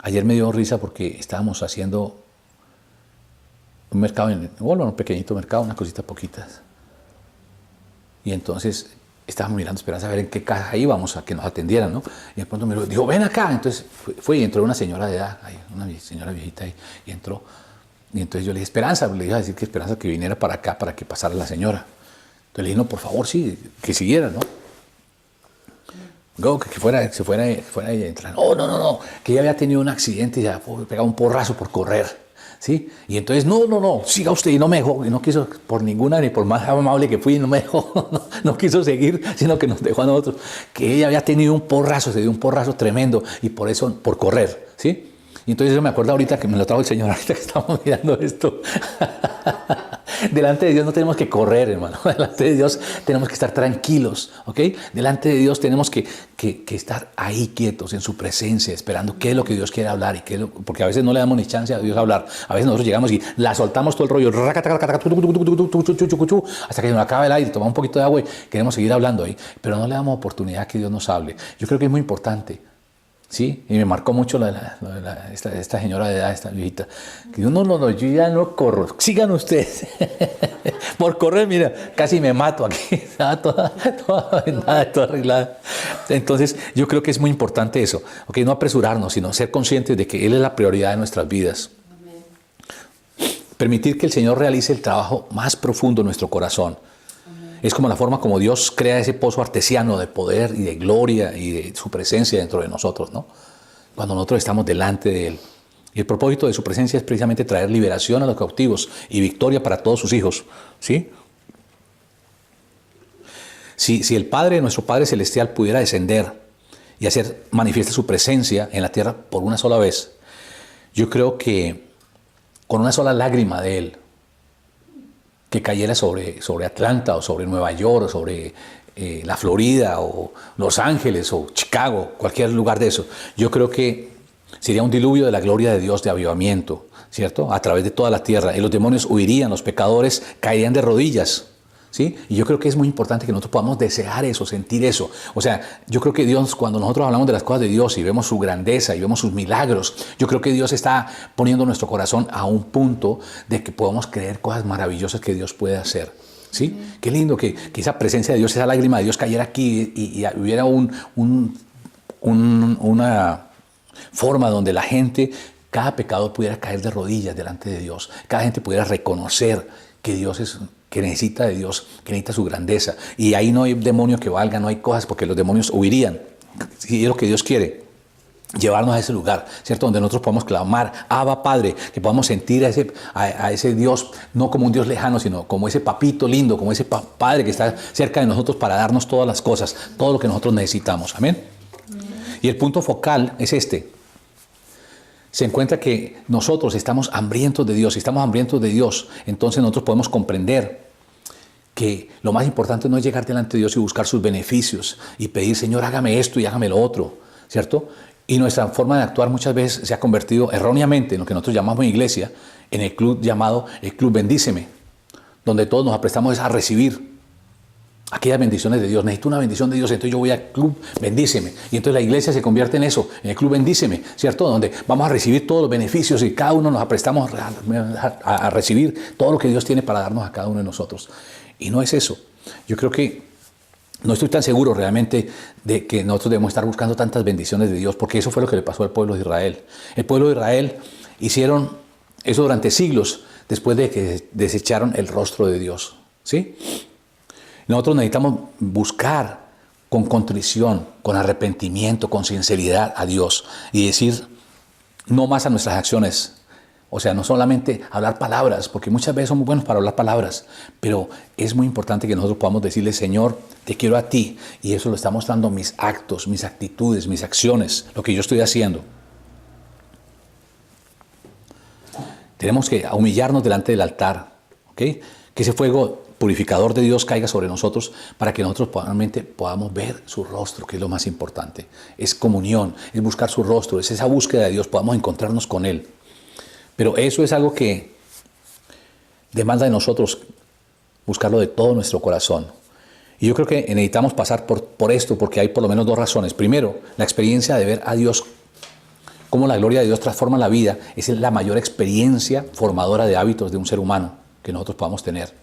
Ayer me dio risa porque estábamos haciendo un mercado, un pequeñito mercado, una cosita poquitas. Y entonces estábamos mirando Esperanza a ver en qué caja íbamos a que nos atendieran, ¿no? Y de pronto me dijo, ven acá. Entonces fue y entró una señora de edad, una señora viejita ahí, y entró. Y entonces yo le dije, Esperanza, le iba a decir que Esperanza que viniera para acá para que pasara la señora. Entonces le dije, no, por favor, sí, que siguiera, ¿no? No, que se fuera ella y entrar. No, que ella había tenido un accidente y ya pegado un porrazo por correr, ¿sí? Y entonces, no, siga usted, y no me dejó, y no quiso por ninguna, ni por más amable que fui, no me dejó, no quiso seguir, sino que nos dejó a nosotros, que ella había tenido un porrazo, se dio un porrazo tremendo, y por eso, por correr, ¿sí? Y entonces yo me acuerdo ahorita que me lo trajo el Señor, ahorita que estamos mirando esto. Delante de Dios no tenemos que correr, hermano. Delante de Dios tenemos que estar tranquilos, ¿ok? Delante de Dios tenemos que estar ahí quietos en su presencia, esperando qué es lo que Dios quiere hablar. Porque a veces no le damos ni chance a Dios a hablar. A veces nosotros llegamos y la soltamos todo el rollo, hasta que nos acaba el aire, tomamos un poquito de agua y queremos seguir hablando ahí. Pero no le damos oportunidad a que Dios nos hable. Yo creo que es muy importante. Sí, y me marcó mucho esta señora de edad, esta viejita. Que yo no, yo ya no corro. Sigan ustedes. Por correr, mira, casi me mato aquí. Estaba toda arreglada. Entonces, yo creo que es muy importante eso. Okay, no apresurarnos, sino ser conscientes de que Él es la prioridad de nuestras vidas. Amén. Permitir que el Señor realice el trabajo más profundo en nuestro corazón. Es como la forma como Dios crea ese pozo artesiano de poder y de gloria y de su presencia dentro de nosotros, ¿no? Cuando nosotros estamos delante de Él. Y el propósito de su presencia es precisamente traer liberación a los cautivos y victoria para todos sus hijos, ¿sí? Si el Padre, nuestro Padre Celestial, pudiera descender y hacer manifiesta su presencia en la tierra por una sola vez, yo creo que con una sola lágrima de Él, que cayera sobre Atlanta o sobre Nueva York o sobre la Florida o Los Ángeles o Chicago, cualquier lugar de eso, yo creo que sería un diluvio de la gloria de Dios, de avivamiento, ¿cierto? A través de toda la tierra. Y los demonios huirían, los pecadores caerían de rodillas, ¿sí? Y yo creo que es muy importante que nosotros podamos desear eso, sentir eso. O sea, yo creo que Dios, cuando nosotros hablamos de las cosas de Dios y vemos su grandeza y vemos sus milagros, yo creo que Dios está poniendo nuestro corazón a un punto de que podamos creer cosas maravillosas que Dios puede hacer, ¿sí? Qué lindo que esa presencia de Dios, esa lágrima de Dios cayera aquí y hubiera una forma donde la gente, cada pecador pudiera caer de rodillas delante de Dios, cada gente pudiera reconocer que Dios es, que necesita de Dios, que necesita su grandeza. Y ahí no hay demonio que valga, no hay cosas, porque los demonios huirían. Y es lo que Dios quiere, llevarnos a ese lugar, ¿cierto? Donde nosotros podamos clamar, Abba Padre, que podamos sentir a ese Dios, no como un Dios lejano, sino como ese papito lindo, como ese Padre que está cerca de nosotros para darnos todas las cosas, todo lo que nosotros necesitamos. Amén. Y el punto focal es este. Se encuentra que nosotros estamos hambrientos de Dios. Si estamos hambrientos de Dios, entonces nosotros podemos comprender que lo más importante no es llegar delante de Dios y buscar sus beneficios y pedir, Señor, hágame esto y hágame lo otro, ¿cierto? Y nuestra forma de actuar muchas veces se ha convertido erróneamente en lo que nosotros llamamos iglesia, en el club llamado el Club Bendíceme, donde todos nos aprestamos a recibir aquellas bendiciones de Dios. Necesito una bendición de Dios, entonces yo voy al Club Bendíceme. Y entonces la iglesia se convierte en eso, en el Club Bendíceme, ¿cierto? Donde vamos a recibir todos los beneficios y cada uno nos aprestamos a recibir todo lo que Dios tiene para darnos a cada uno de nosotros. Y no es eso. Yo creo que no estoy tan seguro realmente de que nosotros debemos estar buscando tantas bendiciones de Dios, porque eso fue lo que le pasó al pueblo de Israel. El pueblo de Israel hicieron eso durante siglos después de que desecharon el rostro de Dios, ¿sí? Nosotros necesitamos buscar con contrición, con arrepentimiento, con sinceridad a Dios y decir no más a nuestras acciones. O sea, no solamente hablar palabras, porque muchas veces somos buenos para hablar palabras, pero es muy importante que nosotros podamos decirle, Señor, te quiero a ti, y eso lo está mostrando mis actos, mis actitudes, mis acciones, lo que yo estoy haciendo. Tenemos que humillarnos delante del altar, ¿ok? Que ese fuego purificador de Dios caiga sobre nosotros para que nosotros realmente podamos ver su rostro, que es lo más importante. Es comunión, es buscar su rostro, es esa búsqueda de Dios, podamos encontrarnos con Él. Pero eso es algo que demanda de nosotros buscarlo de todo nuestro corazón. Y yo creo que necesitamos pasar por esto porque hay por lo menos dos razones. Primero, la experiencia de ver a Dios, cómo la gloria de Dios transforma la vida, es la mayor experiencia formadora de hábitos de un ser humano que nosotros podamos tener.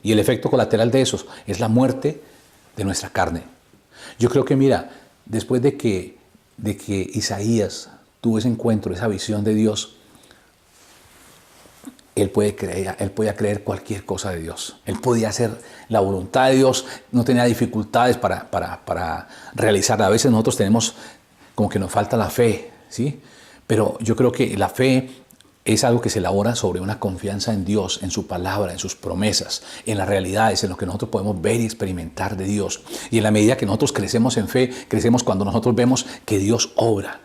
Y el efecto colateral de eso es la muerte de nuestra carne. Yo creo que, mira, después de que Isaías tuvo ese encuentro, esa visión de Dios, él podía creer cualquier cosa de Dios. Él podía hacer la voluntad de Dios, no tenía dificultades para realizarla. A veces nosotros tenemos como que nos falta la fe, ¿sí? Pero yo creo que la fe es algo que se elabora sobre una confianza en Dios, en su palabra, en sus promesas, en las realidades, en lo que nosotros podemos ver y experimentar de Dios. Y en la medida que nosotros crecemos en fe, crecemos cuando nosotros vemos que Dios obra.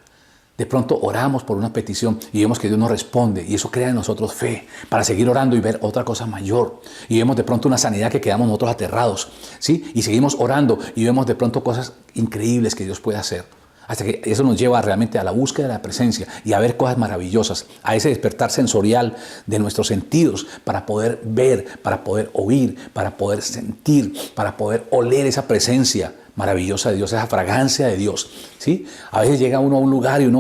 De pronto oramos por una petición y vemos que Dios nos responde y eso crea en nosotros fe para seguir orando y ver otra cosa mayor. Y vemos de pronto una sanidad que quedamos nosotros aterrados, ¿sí? Y seguimos orando y vemos de pronto cosas increíbles que Dios puede hacer. Hasta que eso nos lleva realmente a la búsqueda de la presencia y a ver cosas maravillosas, a ese despertar sensorial de nuestros sentidos para poder ver, para poder oír, para poder sentir, para poder oler esa presencia maravillosa de Dios, esa fragancia de Dios, ¿sí? A veces llega uno a un lugar y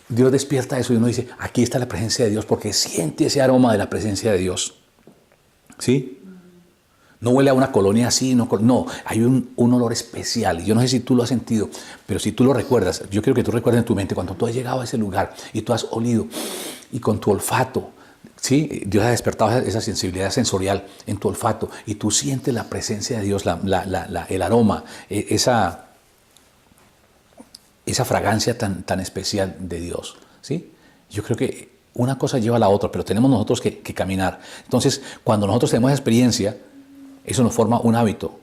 Dios despierta eso y uno dice, aquí está la presencia de Dios, porque siente ese aroma de la presencia de Dios, ¿sí? No huele a una colonia así, no, hay un olor especial. Yo no sé si tú lo has sentido, pero si tú lo recuerdas, yo quiero que tú recuerdes en tu mente cuando tú has llegado a ese lugar y tú has olido y con tu olfato, ¿sí? Dios ha despertado esa sensibilidad sensorial en tu olfato y tú sientes la presencia de Dios, el aroma, esa fragancia tan especial de Dios, ¿sí? Yo creo que una cosa lleva a la otra, pero tenemos nosotros que caminar. Entonces, cuando nosotros tenemos esa experiencia, eso nos forma un hábito.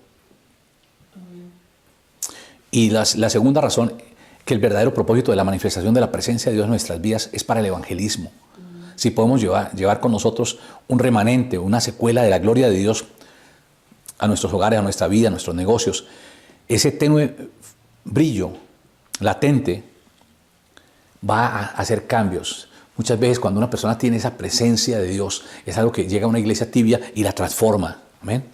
Y la segunda razón, que el verdadero propósito de la manifestación de la presencia de Dios en nuestras vidas es para el evangelismo. Si podemos llevar con nosotros un remanente, una secuela de la gloria de Dios a nuestros hogares, a nuestra vida, a nuestros negocios, ese tenue brillo latente va a hacer cambios. Muchas veces cuando una persona tiene esa presencia de Dios, es algo que llega a una iglesia tibia y la transforma. Amén.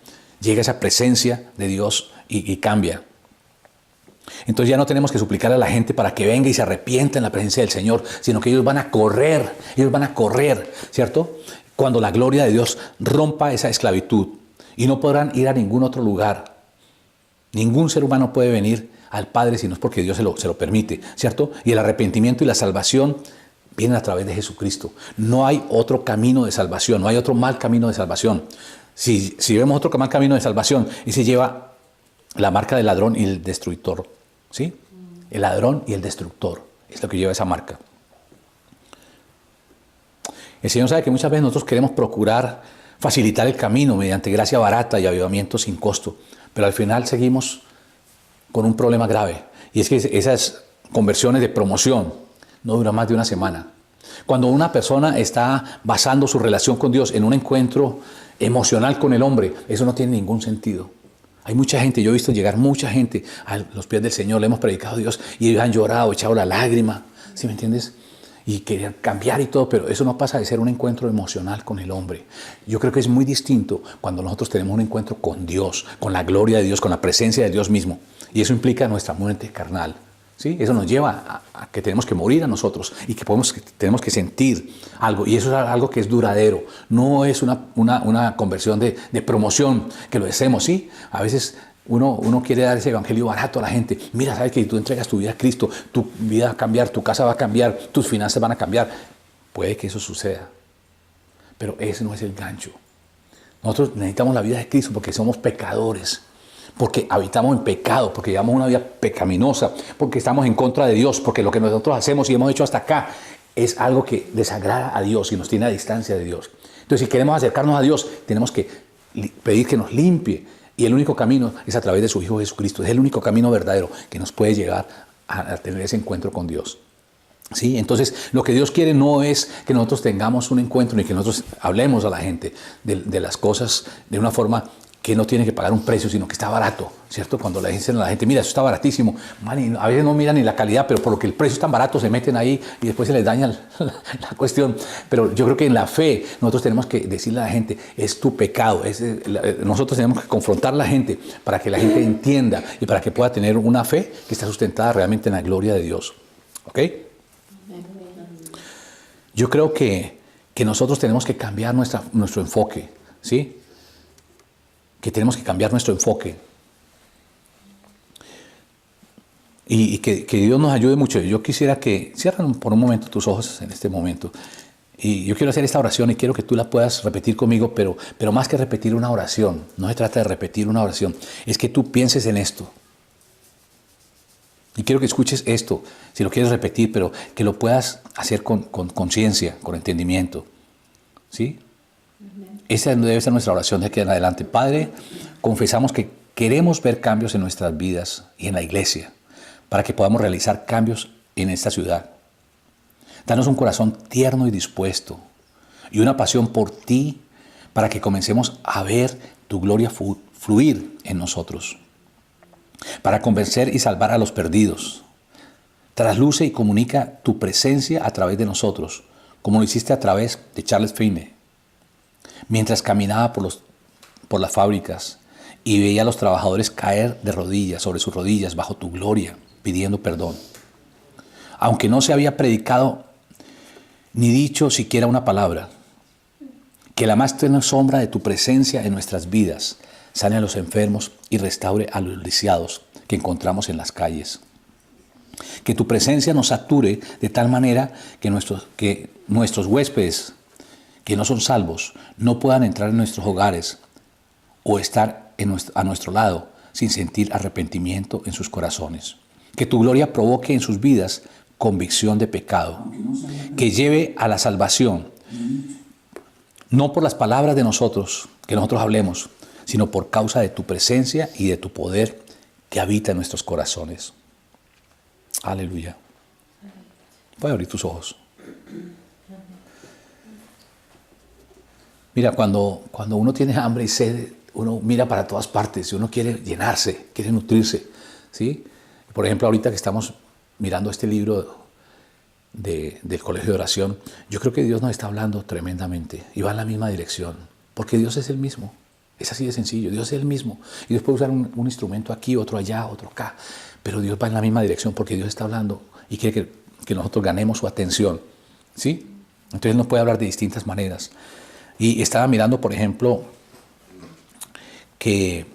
Llega esa presencia de Dios y cambia. Entonces ya no tenemos que suplicar a la gente para que venga y se arrepienta en la presencia del Señor, sino que ellos van a correr, ¿cierto? Cuando la gloria de Dios rompa esa esclavitud y no podrán ir a ningún otro lugar. Ningún ser humano puede venir al Padre si no es porque Dios se lo permite, ¿cierto? Y el arrepentimiento y la salvación vienen a través de Jesucristo. No hay otro camino de salvación, no hay otro mal camino de salvación. Si vemos otro mal camino de salvación, ese lleva la marca del ladrón y el destructor, ¿sí? El ladrón y el destructor es lo que lleva esa marca. El Señor sabe que muchas veces nosotros queremos procurar facilitar el camino mediante gracia barata y avivamiento sin costo, pero al final seguimos con un problema grave, y es que esas conversiones de promoción no duran más de una semana. Cuando una persona está basando su relación con Dios en un encuentro emocional con el hombre, eso no tiene ningún sentido. Hay mucha gente, yo he visto llegar mucha gente a los pies del Señor, le hemos predicado a Dios y ellos han llorado, echado la lágrima, ¿sí me entiendes? Y querían cambiar y todo, pero eso no pasa de ser un encuentro emocional con el hombre. Yo creo que es muy distinto cuando nosotros tenemos un encuentro con Dios, con la gloria de Dios, con la presencia de Dios mismo. Y eso implica nuestra muerte carnal. ¿Sí? Eso nos lleva a que tenemos que morir a nosotros y que tenemos que sentir algo. Y eso es algo que es duradero. No es una conversión de promoción que lo hacemos. ¿Sí? A veces uno quiere dar ese evangelio barato a la gente. Mira, sabes que si tú entregas tu vida a Cristo, tu vida va a cambiar, tu casa va a cambiar, tus finanzas van a cambiar. Puede que eso suceda. Pero ese no es el gancho. Nosotros necesitamos la vida de Cristo porque somos pecadores. Porque habitamos en pecado, porque llevamos una vida pecaminosa, porque estamos en contra de Dios, porque lo que nosotros hacemos y hemos hecho hasta acá es algo que desagrada a Dios y nos tiene a distancia de Dios. Entonces, si queremos acercarnos a Dios, tenemos que pedir que nos limpie. Y el único camino es a través de su Hijo Jesucristo. Es el único camino verdadero que nos puede llegar a tener ese encuentro con Dios. ¿Sí? Entonces, lo que Dios quiere no es que nosotros tengamos un encuentro ni que nosotros hablemos a la gente de las cosas de una forma que no tiene que pagar un precio, sino que está barato, ¿cierto? Cuando le dicen a la gente, mira, eso está baratísimo, man, y a veces no miran ni la calidad, pero por lo que el precio es tan barato, se meten ahí y después se les daña la cuestión. Pero yo creo que en la fe nosotros tenemos que decirle a la gente, es tu pecado. Nosotros tenemos que confrontar a la gente para que la gente entienda y para que pueda tener una fe que está sustentada realmente en la gloria de Dios. ¿Ok? Yo creo que nosotros tenemos que cambiar nuestro enfoque, ¿sí? Que tenemos que cambiar nuestro enfoque y que Dios nos ayude mucho. Yo quisiera que cierren por un momento tus ojos en este momento y yo quiero hacer esta oración y quiero que tú la puedas repetir conmigo, pero más que repetir una oración, no se trata de repetir una oración, es que tú pienses en esto y quiero que escuches esto, si lo quieres repetir, pero que lo puedas hacer con conciencia, con entendimiento, ¿sí? Esa debe ser nuestra oración de aquí en adelante. Padre, confesamos que queremos ver cambios en nuestras vidas y en la iglesia para que podamos realizar cambios en esta ciudad. Danos un corazón tierno y dispuesto y una pasión por ti para que comencemos a ver tu gloria fluir en nosotros, para convencer y salvar a los perdidos. Trasluce y comunica tu presencia a través de nosotros, como lo hiciste a través de Charles Finney. Mientras caminaba por las fábricas y veía a los trabajadores caer de rodillas, sobre sus rodillas, bajo tu gloria, pidiendo perdón. Aunque no se había predicado ni dicho siquiera una palabra, que la más tenue sombra de tu presencia en nuestras vidas sane a los enfermos y restaure a los lisiados que encontramos en las calles. Que tu presencia nos sature de tal manera que nuestros huéspedes que no son salvos no puedan entrar en nuestros hogares o estar a nuestro lado sin sentir arrepentimiento en sus corazones. Que tu gloria provoque en sus vidas convicción de pecado, que lleve a la salvación, no por las palabras de nosotros, que nosotros hablemos, sino por causa de tu presencia y de tu poder que habita en nuestros corazones. Aleluya. Puedes abrir tus ojos. Mira, cuando uno tiene hambre y sed, uno mira para todas partes y uno quiere llenarse, quiere nutrirse, ¿sí? Por ejemplo, ahorita que estamos mirando este libro del Colegio de Oración, yo creo que Dios nos está hablando tremendamente y va en la misma dirección, porque Dios es el mismo. Es así de sencillo, Dios es el mismo. Y Dios puede usar un instrumento aquí, otro allá, otro acá, pero Dios va en la misma dirección porque Dios está hablando y quiere que nosotros ganemos su atención, ¿sí? Entonces nos puede hablar de distintas maneras. Y estaba mirando, por ejemplo, que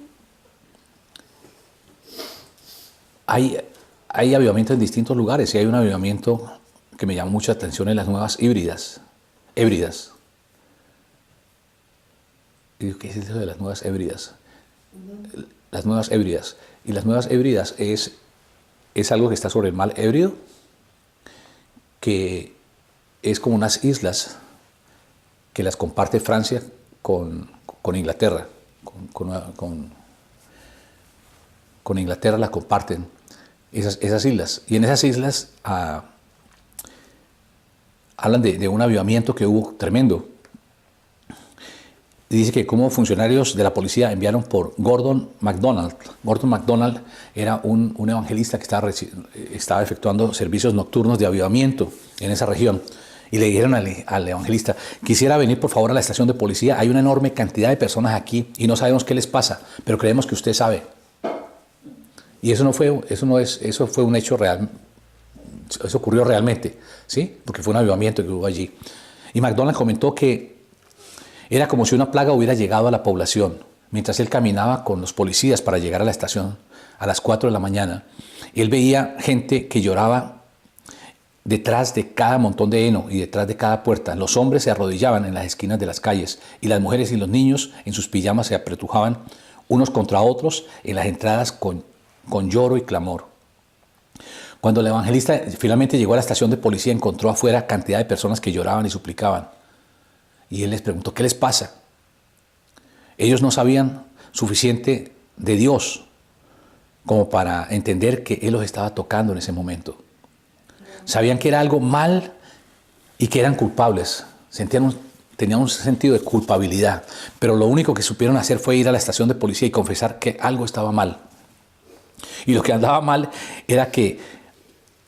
hay avivamientos en distintos lugares y hay un avivamiento que me llama mucha atención en las nuevas híbridas. ¿Qué es eso de las nuevas híbridas? Las nuevas híbridas. Y las nuevas híbridas es algo que está sobre el mar híbrido, que es como unas islas que las comparte Francia con Inglaterra. Con Inglaterra las comparten esas islas. Y en esas islas hablan de un avivamiento que hubo tremendo. dice que como funcionarios de la policía enviaron por Gordon MacDonald. Gordon MacDonald era un evangelista que estaba efectuando servicios nocturnos de avivamiento en esa región. Y le dijeron al evangelista: quisiera venir por favor a la estación de policía, hay una enorme cantidad de personas aquí y no sabemos qué les pasa, pero creemos que usted sabe. Y eso fue un hecho real, eso ocurrió realmente, ¿sí? Porque fue un avivamiento que hubo allí. Y MacDonald comentó que era como si una plaga hubiera llegado a la población. Mientras él caminaba con los policías para llegar a la estación a las 4 de la mañana, él veía gente que lloraba detrás de cada montón de heno y detrás de cada puerta. Los hombres se arrodillaban en las esquinas de las calles y las mujeres y los niños en sus pijamas se apretujaban unos contra otros en las entradas con lloro y clamor. Cuando el evangelista finalmente llegó a la estación de policía, encontró afuera cantidad de personas que lloraban y suplicaban. Y él les preguntó: ¿qué les pasa? Ellos no sabían suficiente de Dios como para entender que Él los estaba tocando en ese momento. Sabían que era algo mal y que eran culpables. Tenían un sentido de culpabilidad. Pero lo único que supieron hacer fue ir a la estación de policía y confesar que algo estaba mal. Y lo que andaba mal era que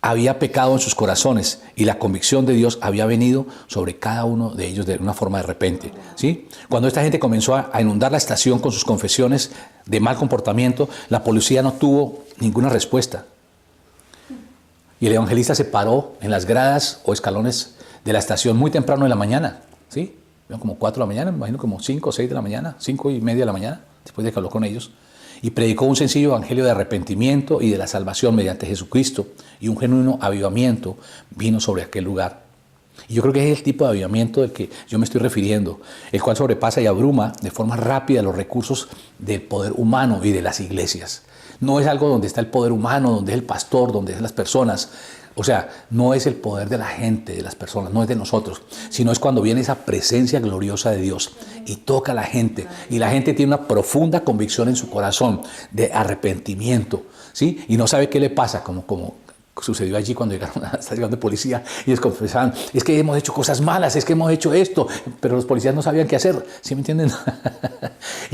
había pecado en sus corazones y la convicción de Dios había venido sobre cada uno de ellos de una forma de repente, ¿sí? Cuando esta gente comenzó a inundar la estación con sus confesiones de mal comportamiento, la policía no tuvo ninguna respuesta. Y el evangelista se paró en las gradas o escalones de la estación muy temprano en la mañana, ¿sí? Como 4 de la mañana, me imagino como 5 o 6 de la mañana, 5:30 de la mañana, después de que habló con ellos. Y predicó un sencillo evangelio de arrepentimiento y de la salvación mediante Jesucristo. Y un genuino avivamiento vino sobre aquel lugar. Y yo creo que es el tipo de avivamiento del que yo me estoy refiriendo, el cual sobrepasa y abruma de forma rápida los recursos del poder humano y de las iglesias. No es algo donde está el poder humano, donde es el pastor, donde es las personas. O sea, no es el poder de la gente, de las personas, no es de nosotros, sino es cuando viene esa presencia gloriosa de Dios y toca a la gente. Y la gente tiene una profunda convicción en su corazón de arrepentimiento, ¿sí? Y no sabe qué le pasa, como sucedió allí cuando llegaron a la estación de policía y les confesaban: es que hemos hecho cosas malas, es que hemos hecho esto, pero los policías no sabían qué hacer, ¿sí me entienden?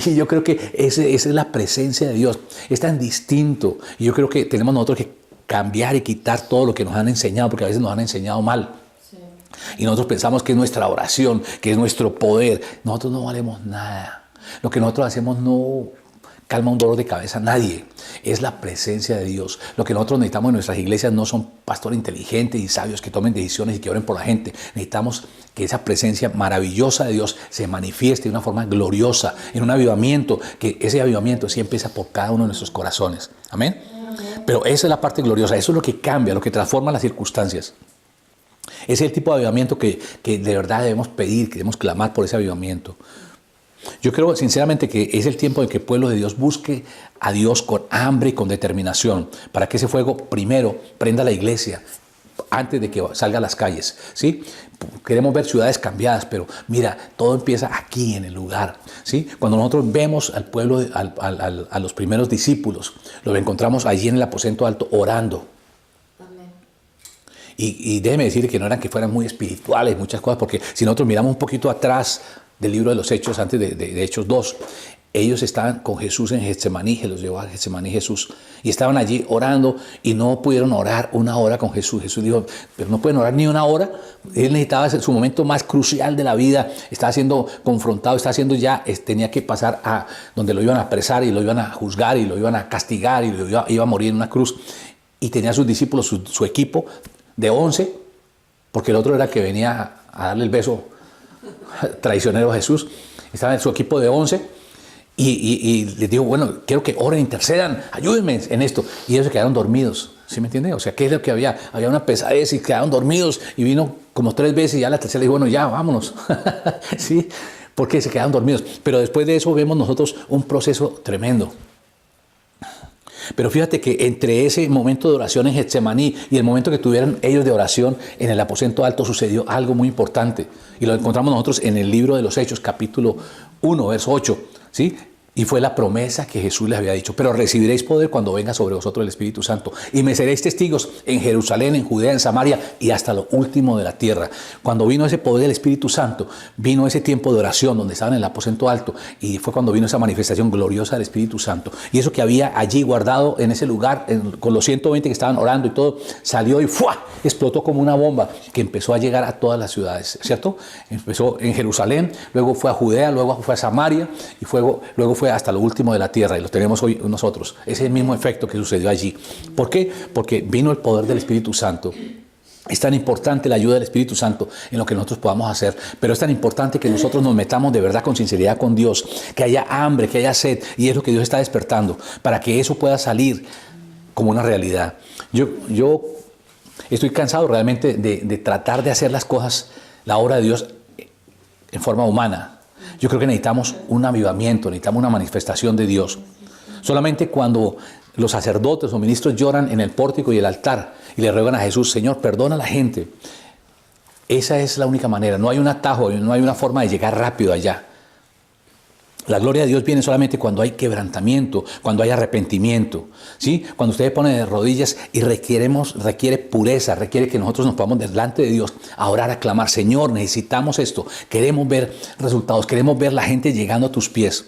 Y yo creo que esa es la presencia de Dios, es tan distinto. Y yo creo que tenemos nosotros que cambiar y quitar todo lo que nos han enseñado, porque a veces nos han enseñado mal. Sí. Y nosotros pensamos que es nuestra oración, que es nuestro poder. Nosotros no valemos nada. Lo que nosotros hacemos no calma un dolor de cabeza a nadie. Es la presencia de Dios. Lo que nosotros necesitamos en nuestras iglesias no son pastores inteligentes y sabios que tomen decisiones y que oren por la gente. Necesitamos que esa presencia maravillosa de Dios se manifieste de una forma gloriosa, en un avivamiento, que ese avivamiento sí empieza por cada uno de nuestros corazones. Amén. Pero esa es la parte gloriosa, eso es lo que cambia, lo que transforma las circunstancias. Ese es el tipo de avivamiento que de verdad debemos pedir, que debemos clamar por ese avivamiento. Yo creo sinceramente que es el tiempo en que el pueblo de Dios busque a Dios con hambre y con determinación, para que ese fuego primero prenda la iglesia antes de que salga a las calles, ¿sí? Queremos ver ciudades cambiadas, pero mira, todo empieza aquí en el lugar, ¿sí? Cuando nosotros vemos al pueblo, a los primeros discípulos, los encontramos allí en el aposento alto orando. Amén. Y déjeme decir que no eran que fueran muy espirituales, muchas cosas, porque si nosotros miramos un poquito atrás del libro de los Hechos, antes de Hechos 2, ellos estaban con Jesús en Getsemaní, los llevó a Getsemaní Jesús, y estaban allí orando y no pudieron orar una hora con Jesús. Jesús dijo: pero no pueden orar ni una hora. Él necesitaba su momento más crucial de la vida, estaba siendo confrontado, tenía que pasar a donde lo iban a apresar y lo iban a juzgar y lo iban a castigar y iba a morir en una cruz. Y tenía a sus discípulos, su equipo de 11, porque el otro era el que venía a darle el beso traicionero a Jesús. Estaba en su equipo de 11. Y les digo: bueno, quiero que oren, intercedan, ayúdenme en esto. Y ellos se quedaron dormidos, ¿sí me entiende? O sea, ¿qué es lo que había? Había una pesadez y quedaron dormidos. Y vino como 3 veces y ya la tercera le dijo: bueno, ya, vámonos. ¿Sí? Porque se quedaron dormidos. Pero después de eso vemos nosotros un proceso tremendo. Pero fíjate que entre ese momento de oración en Getsemaní y el momento que tuvieron ellos de oración en el aposento alto sucedió algo muy importante. Y lo encontramos nosotros en el libro de los Hechos, capítulo 1, verso 8. ¿Sí? Y fue la promesa que Jesús les había dicho. Pero recibiréis poder cuando venga sobre vosotros el Espíritu Santo. Y me seréis testigos en Jerusalén, en Judea, en Samaria y hasta lo último de la tierra. Cuando vino ese poder del Espíritu Santo, vino ese tiempo de oración donde estaban en el aposento alto. Y fue cuando vino esa manifestación gloriosa del Espíritu Santo. Y eso que había allí guardado en ese lugar, con los 120 que estaban orando y todo, salió y ¡fua! Explotó como una bomba que empezó a llegar a todas las ciudades, ¿cierto? Empezó en Jerusalén, luego fue a Judea, luego fue a Samaria y luego fue hasta lo último de la tierra, y lo tenemos hoy nosotros. Ese es el mismo efecto que sucedió allí. ¿Por qué? Porque vino el poder del Espíritu Santo. Es tan importante la ayuda del Espíritu Santo en lo que nosotros podamos hacer, pero es tan importante que nosotros nos metamos de verdad con sinceridad con Dios, que haya hambre, que haya sed, y es lo que Dios está despertando, para que eso pueda salir como una realidad. Yo estoy cansado realmente de tratar de hacer las cosas, la obra de Dios, en forma humana. Yo creo que necesitamos un avivamiento, necesitamos una manifestación de Dios. Solamente cuando los sacerdotes o ministros lloran en el pórtico y el altar y le ruegan a Jesús, Señor, perdona a la gente. Esa es la única manera. No hay un atajo, no hay una forma de llegar rápido allá. La gloria de Dios viene solamente cuando hay quebrantamiento, cuando hay arrepentimiento, ¿sí? Cuando usted pone de rodillas y requiere pureza, requiere que nosotros nos pongamos delante de Dios a orar, a clamar, Señor, necesitamos esto, queremos ver resultados, queremos ver la gente llegando a tus pies.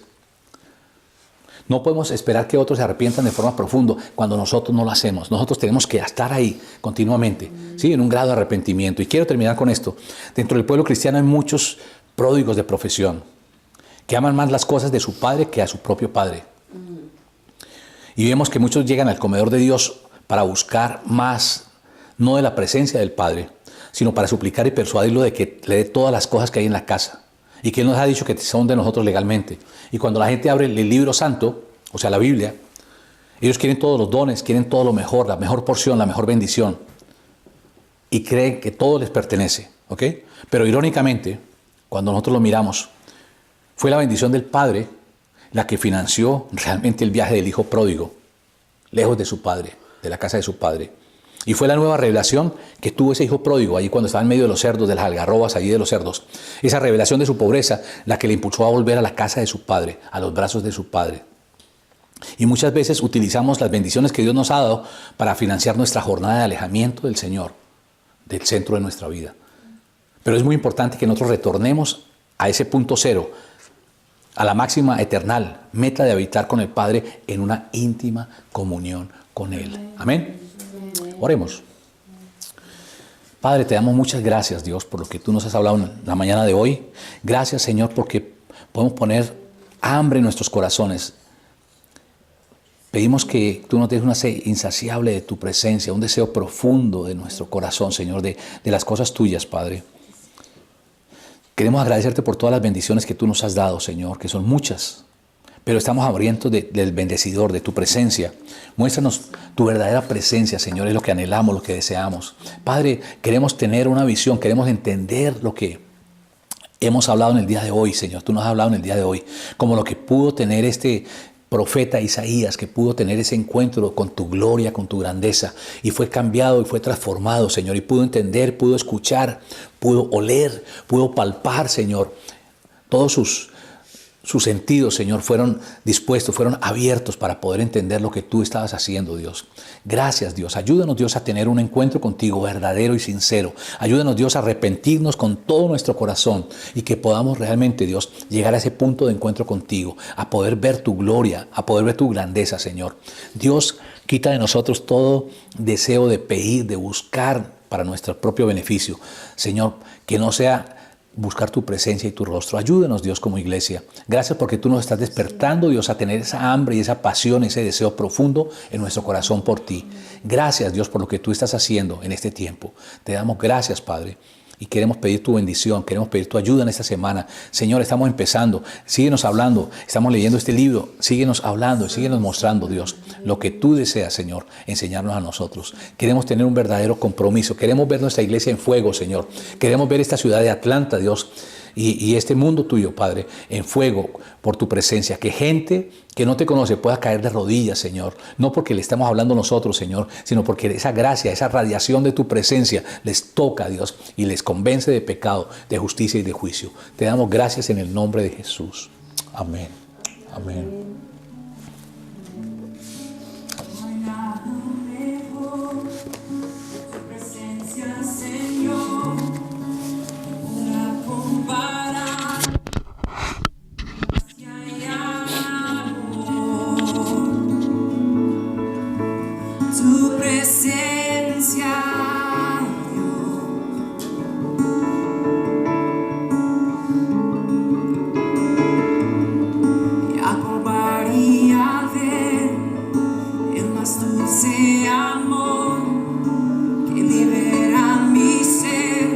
No podemos esperar que otros se arrepientan de forma profunda cuando nosotros no lo hacemos. Nosotros tenemos que estar ahí continuamente, ¿sí? En un grado de arrepentimiento. Y quiero terminar con esto. Dentro del pueblo cristiano hay muchos pródigos de profesión que aman más las cosas de su padre que a su propio padre. Y vemos que muchos llegan al comedor de Dios para buscar más, no de la presencia del Padre, sino para suplicar y persuadirlo de que le dé todas las cosas que hay en la casa y que Él nos ha dicho que son de nosotros legalmente. Y cuando la gente abre el libro santo, o sea, la Biblia, ellos quieren todos los dones, quieren todo lo mejor, la mejor porción, la mejor bendición, y creen que todo les pertenece, ¿ok? Pero irónicamente, cuando nosotros lo miramos, fue la bendición del Padre la que financió realmente el viaje del hijo pródigo, lejos de su padre, de la casa de su padre. Y fue la nueva revelación que tuvo ese hijo pródigo, allí cuando estaba en medio de los cerdos, de las algarrobas, allí de los cerdos. Esa revelación de su pobreza, la que le impulsó a volver a la casa de su padre, a los brazos de su padre. Y muchas veces utilizamos las bendiciones que Dios nos ha dado para financiar nuestra jornada de alejamiento del Señor, del centro de nuestra vida. Pero es muy importante que nosotros retornemos a ese punto cero, a la máxima eternal meta de habitar con el Padre en una íntima comunión con Él. Amén. Oremos. Padre, te damos muchas gracias, Dios, por lo que tú nos has hablado en la mañana de hoy. Gracias, Señor, porque podemos poner hambre en nuestros corazones. Pedimos que tú nos des una sed insaciable de tu presencia, un deseo profundo de nuestro corazón, Señor, de las cosas tuyas, Padre. Queremos agradecerte por todas las bendiciones que tú nos has dado, Señor, que son muchas, pero estamos hambrientos del bendecidor, de tu presencia. Muéstranos tu verdadera presencia, Señor, es lo que anhelamos, lo que deseamos. Padre, queremos tener una visión, queremos entender lo que hemos hablado en el día de hoy, Señor. Tú nos has hablado en el día de hoy, como lo que pudo tener este profeta Isaías, que pudo tener ese encuentro con tu gloria, con tu grandeza, y fue cambiado y fue transformado, Señor, y pudo entender, pudo escuchar, pudo oler, pudo palpar, Señor. Todos sus sentidos, Señor, fueron dispuestos, fueron abiertos para poder entender lo que tú estabas haciendo, Dios. Gracias, Dios. Ayúdanos, Dios, a tener un encuentro contigo verdadero y sincero. Ayúdanos, Dios, a arrepentirnos con todo nuestro corazón y que podamos realmente, Dios, llegar a ese punto de encuentro contigo, a poder ver tu gloria, a poder ver tu grandeza, Señor. Dios, quita de nosotros todo deseo de pedir, de buscar para nuestro propio beneficio. Señor, que no sea buscar tu presencia y tu rostro. Ayúdanos, Dios, como iglesia. Gracias porque tú nos estás despertando, Dios, a tener esa hambre y esa pasión, ese deseo profundo en nuestro corazón por ti. Gracias, Dios, por lo que tú estás haciendo en este tiempo. Te damos gracias, Padre. Y queremos pedir tu bendición, queremos pedir tu ayuda en esta semana. Señor, estamos empezando. Síguenos hablando. Estamos leyendo este libro. Síguenos hablando, síguenos mostrando, Dios, lo que tú deseas, Señor, enseñarnos a nosotros. Queremos tener un verdadero compromiso. Queremos ver nuestra iglesia en fuego, Señor. Queremos ver esta ciudad de Atlanta, Dios, y este mundo tuyo, Padre, en fuego por tu presencia. Que gente que no te conoce pueda caer de rodillas, Señor. No porque le estamos hablando nosotros, Señor, sino porque esa gracia, esa radiación de tu presencia les toca, Dios, y les convence de pecado, de justicia y de juicio. Te damos gracias en el nombre de Jesús. Amén. Amén. No hay nada mejor, tu presencia, Señor, podrá comparar. Gracia y amor, tu presencia, Dios, y a probar y a ver el más dulce amor que libera mi ser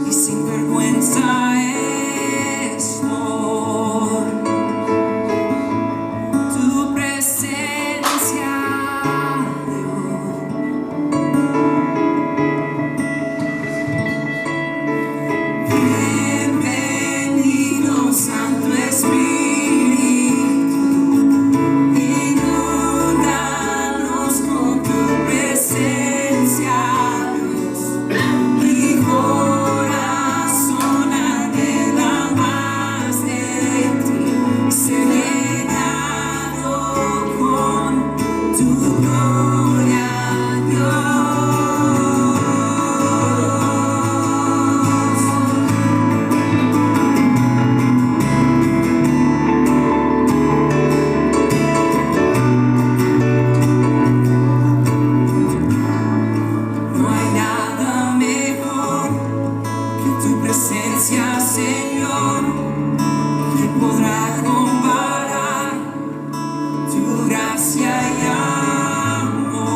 y sin vergüenza estoy. Tu presencia, Dios, bienvenido Santo Espíritu, inúndanos con tu presencia, Dios. Mi corazón anhela más de ti, ser llenado con tu gloria, Dios. No hay nada mejor que tu presencia, Señor, que podrá comparar tu gracia y amor.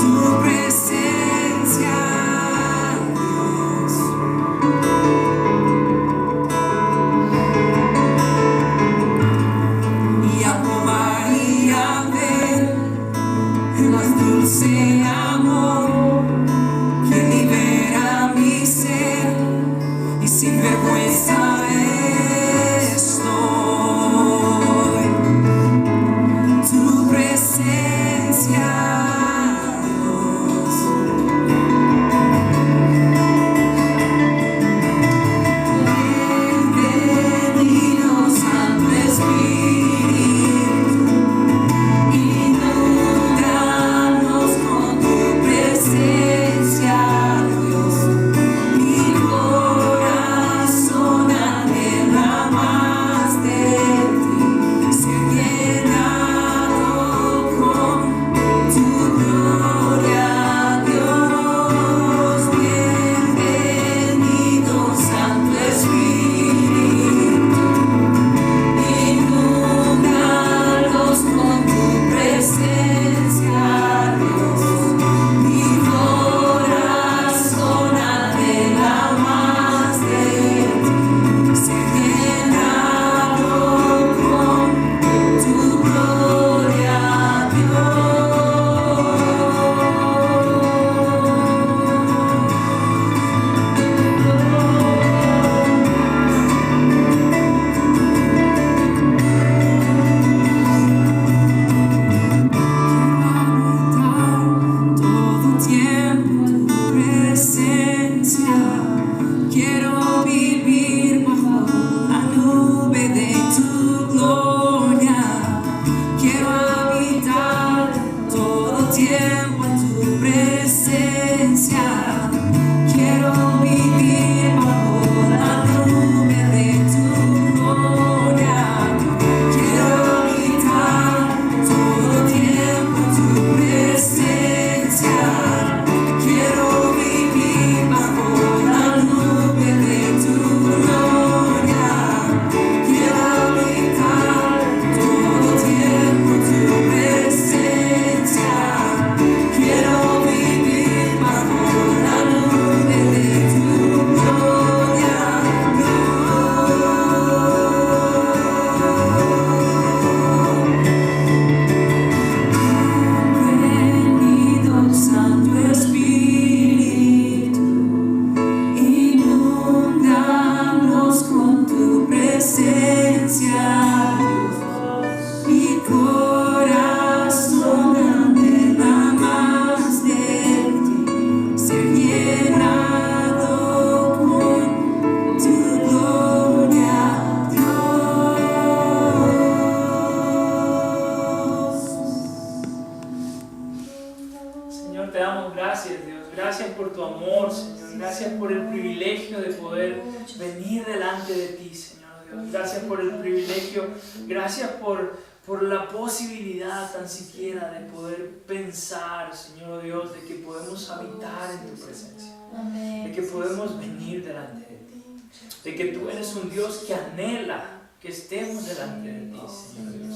Tu presencia, Dios, y a probar y a ver el más dulce amor que libera mi ser y sin vergüenza estoy. Tu presencia, Dios, bienvenido Santo Espíritu, inúndanos con tu presencia, Dios. Mi corazón anhela más de ti, ser llenado con tu gloria, Dios. Bienvenido Santo Espíritu, inúndanos con tu presencia, Dios. Mi corazón anhela más de ti, ser llenado con tu gloria, todo tiempo tu presencia. Quiero vivir bajo la nube de tu gloria. Quiero habitar todo tiempo en tu presencia. Quiero vivir bajo la nube de tu gloria. Quiero habitar todo tiempo en tu presencia. Quiero vivir bajo la nube de tu privilegio de poder venir delante de ti, Señor Dios. Gracias por el privilegio, gracias por la posibilidad tan siquiera de poder pensar, Señor Dios, de que podemos habitar en tu presencia, de que podemos venir delante de ti, de que tú eres un Dios que anhela que estemos delante de ti, Señor Dios.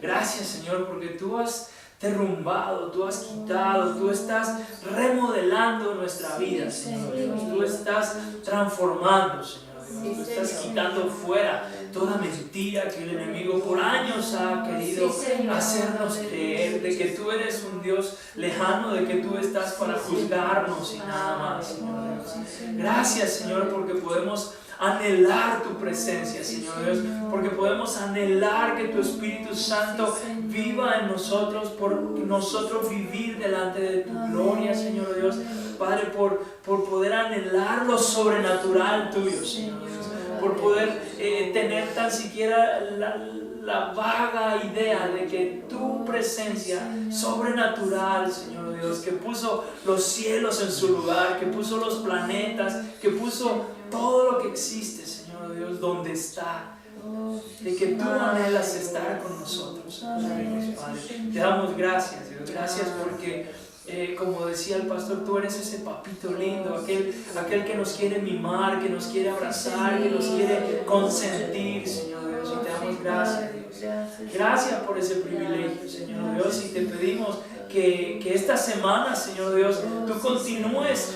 Gracias, Señor, porque tú has derrumbado, tú has quitado, tú estás remodelando nuestra vida, Señor Dios. Tú estás transformando, Señor Dios. Tú estás quitando fuera toda mentira que el enemigo por años ha querido hacernos creer, de que tú eres un Dios lejano, de que tú estás para juzgarnos y nada más, Señor Dios. Gracias, Señor, porque podemos anhelar tu presencia, Señor Dios, porque podemos anhelar que tu Espíritu Santo viva en nosotros, por nosotros vivir delante de tu gloria, Señor Dios. Padre, por poder anhelar lo sobrenatural tuyo, Señor Dios, por poder tener tan siquiera la vaga idea de que tu presencia sobrenatural, Señor Dios, que puso los cielos en su lugar, que puso los planetas, que puso todo lo que existe, Señor Dios, donde está, de que tú anhelas estar con nosotros, Padre. Te damos gracias, Dios, gracias porque como decía el pastor, tú eres ese papito lindo, aquel que nos quiere mimar, que nos quiere abrazar, que nos quiere consentir, Señor Dios, y te damos gracias, Dios. Gracias por ese privilegio, Señor Dios, y te pedimos que esta semana, Señor Dios, tú continúes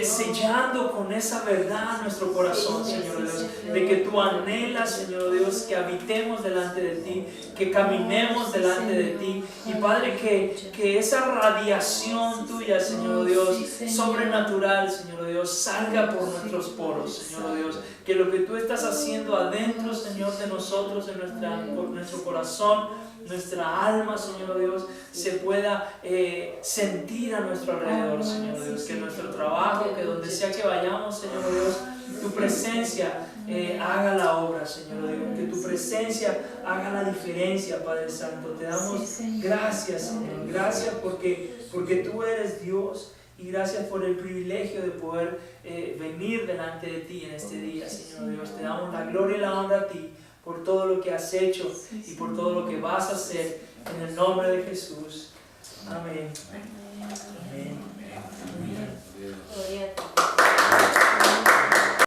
sellando con esa verdad nuestro corazón, Señor Dios, de que tú anhelas, Señor Dios, que habitemos delante de ti, que caminemos delante de ti, y Padre, que esa radiación tuya, Señor Dios, sobrenatural, Señor Dios, salga por nuestros poros, Señor Dios, que lo que tú estás haciendo adentro, Señor, de nosotros, por nuestro corazón, nuestra alma, Señor Dios, se pueda sentir a nuestro alrededor, Señor Dios, que nuestro trabajo, que donde sea que vayamos, Señor Dios, tu presencia haga la obra, Señor Dios, que tu presencia haga la diferencia, Padre Santo. Te damos gracias, Señor, gracias porque tú eres Dios, y gracias por el privilegio de poder venir delante de ti en este día, Señor Dios. Te damos la gloria y la honra a ti por todo lo que has hecho y por todo lo que vas a hacer, en el nombre de Jesús. Amén. Amén.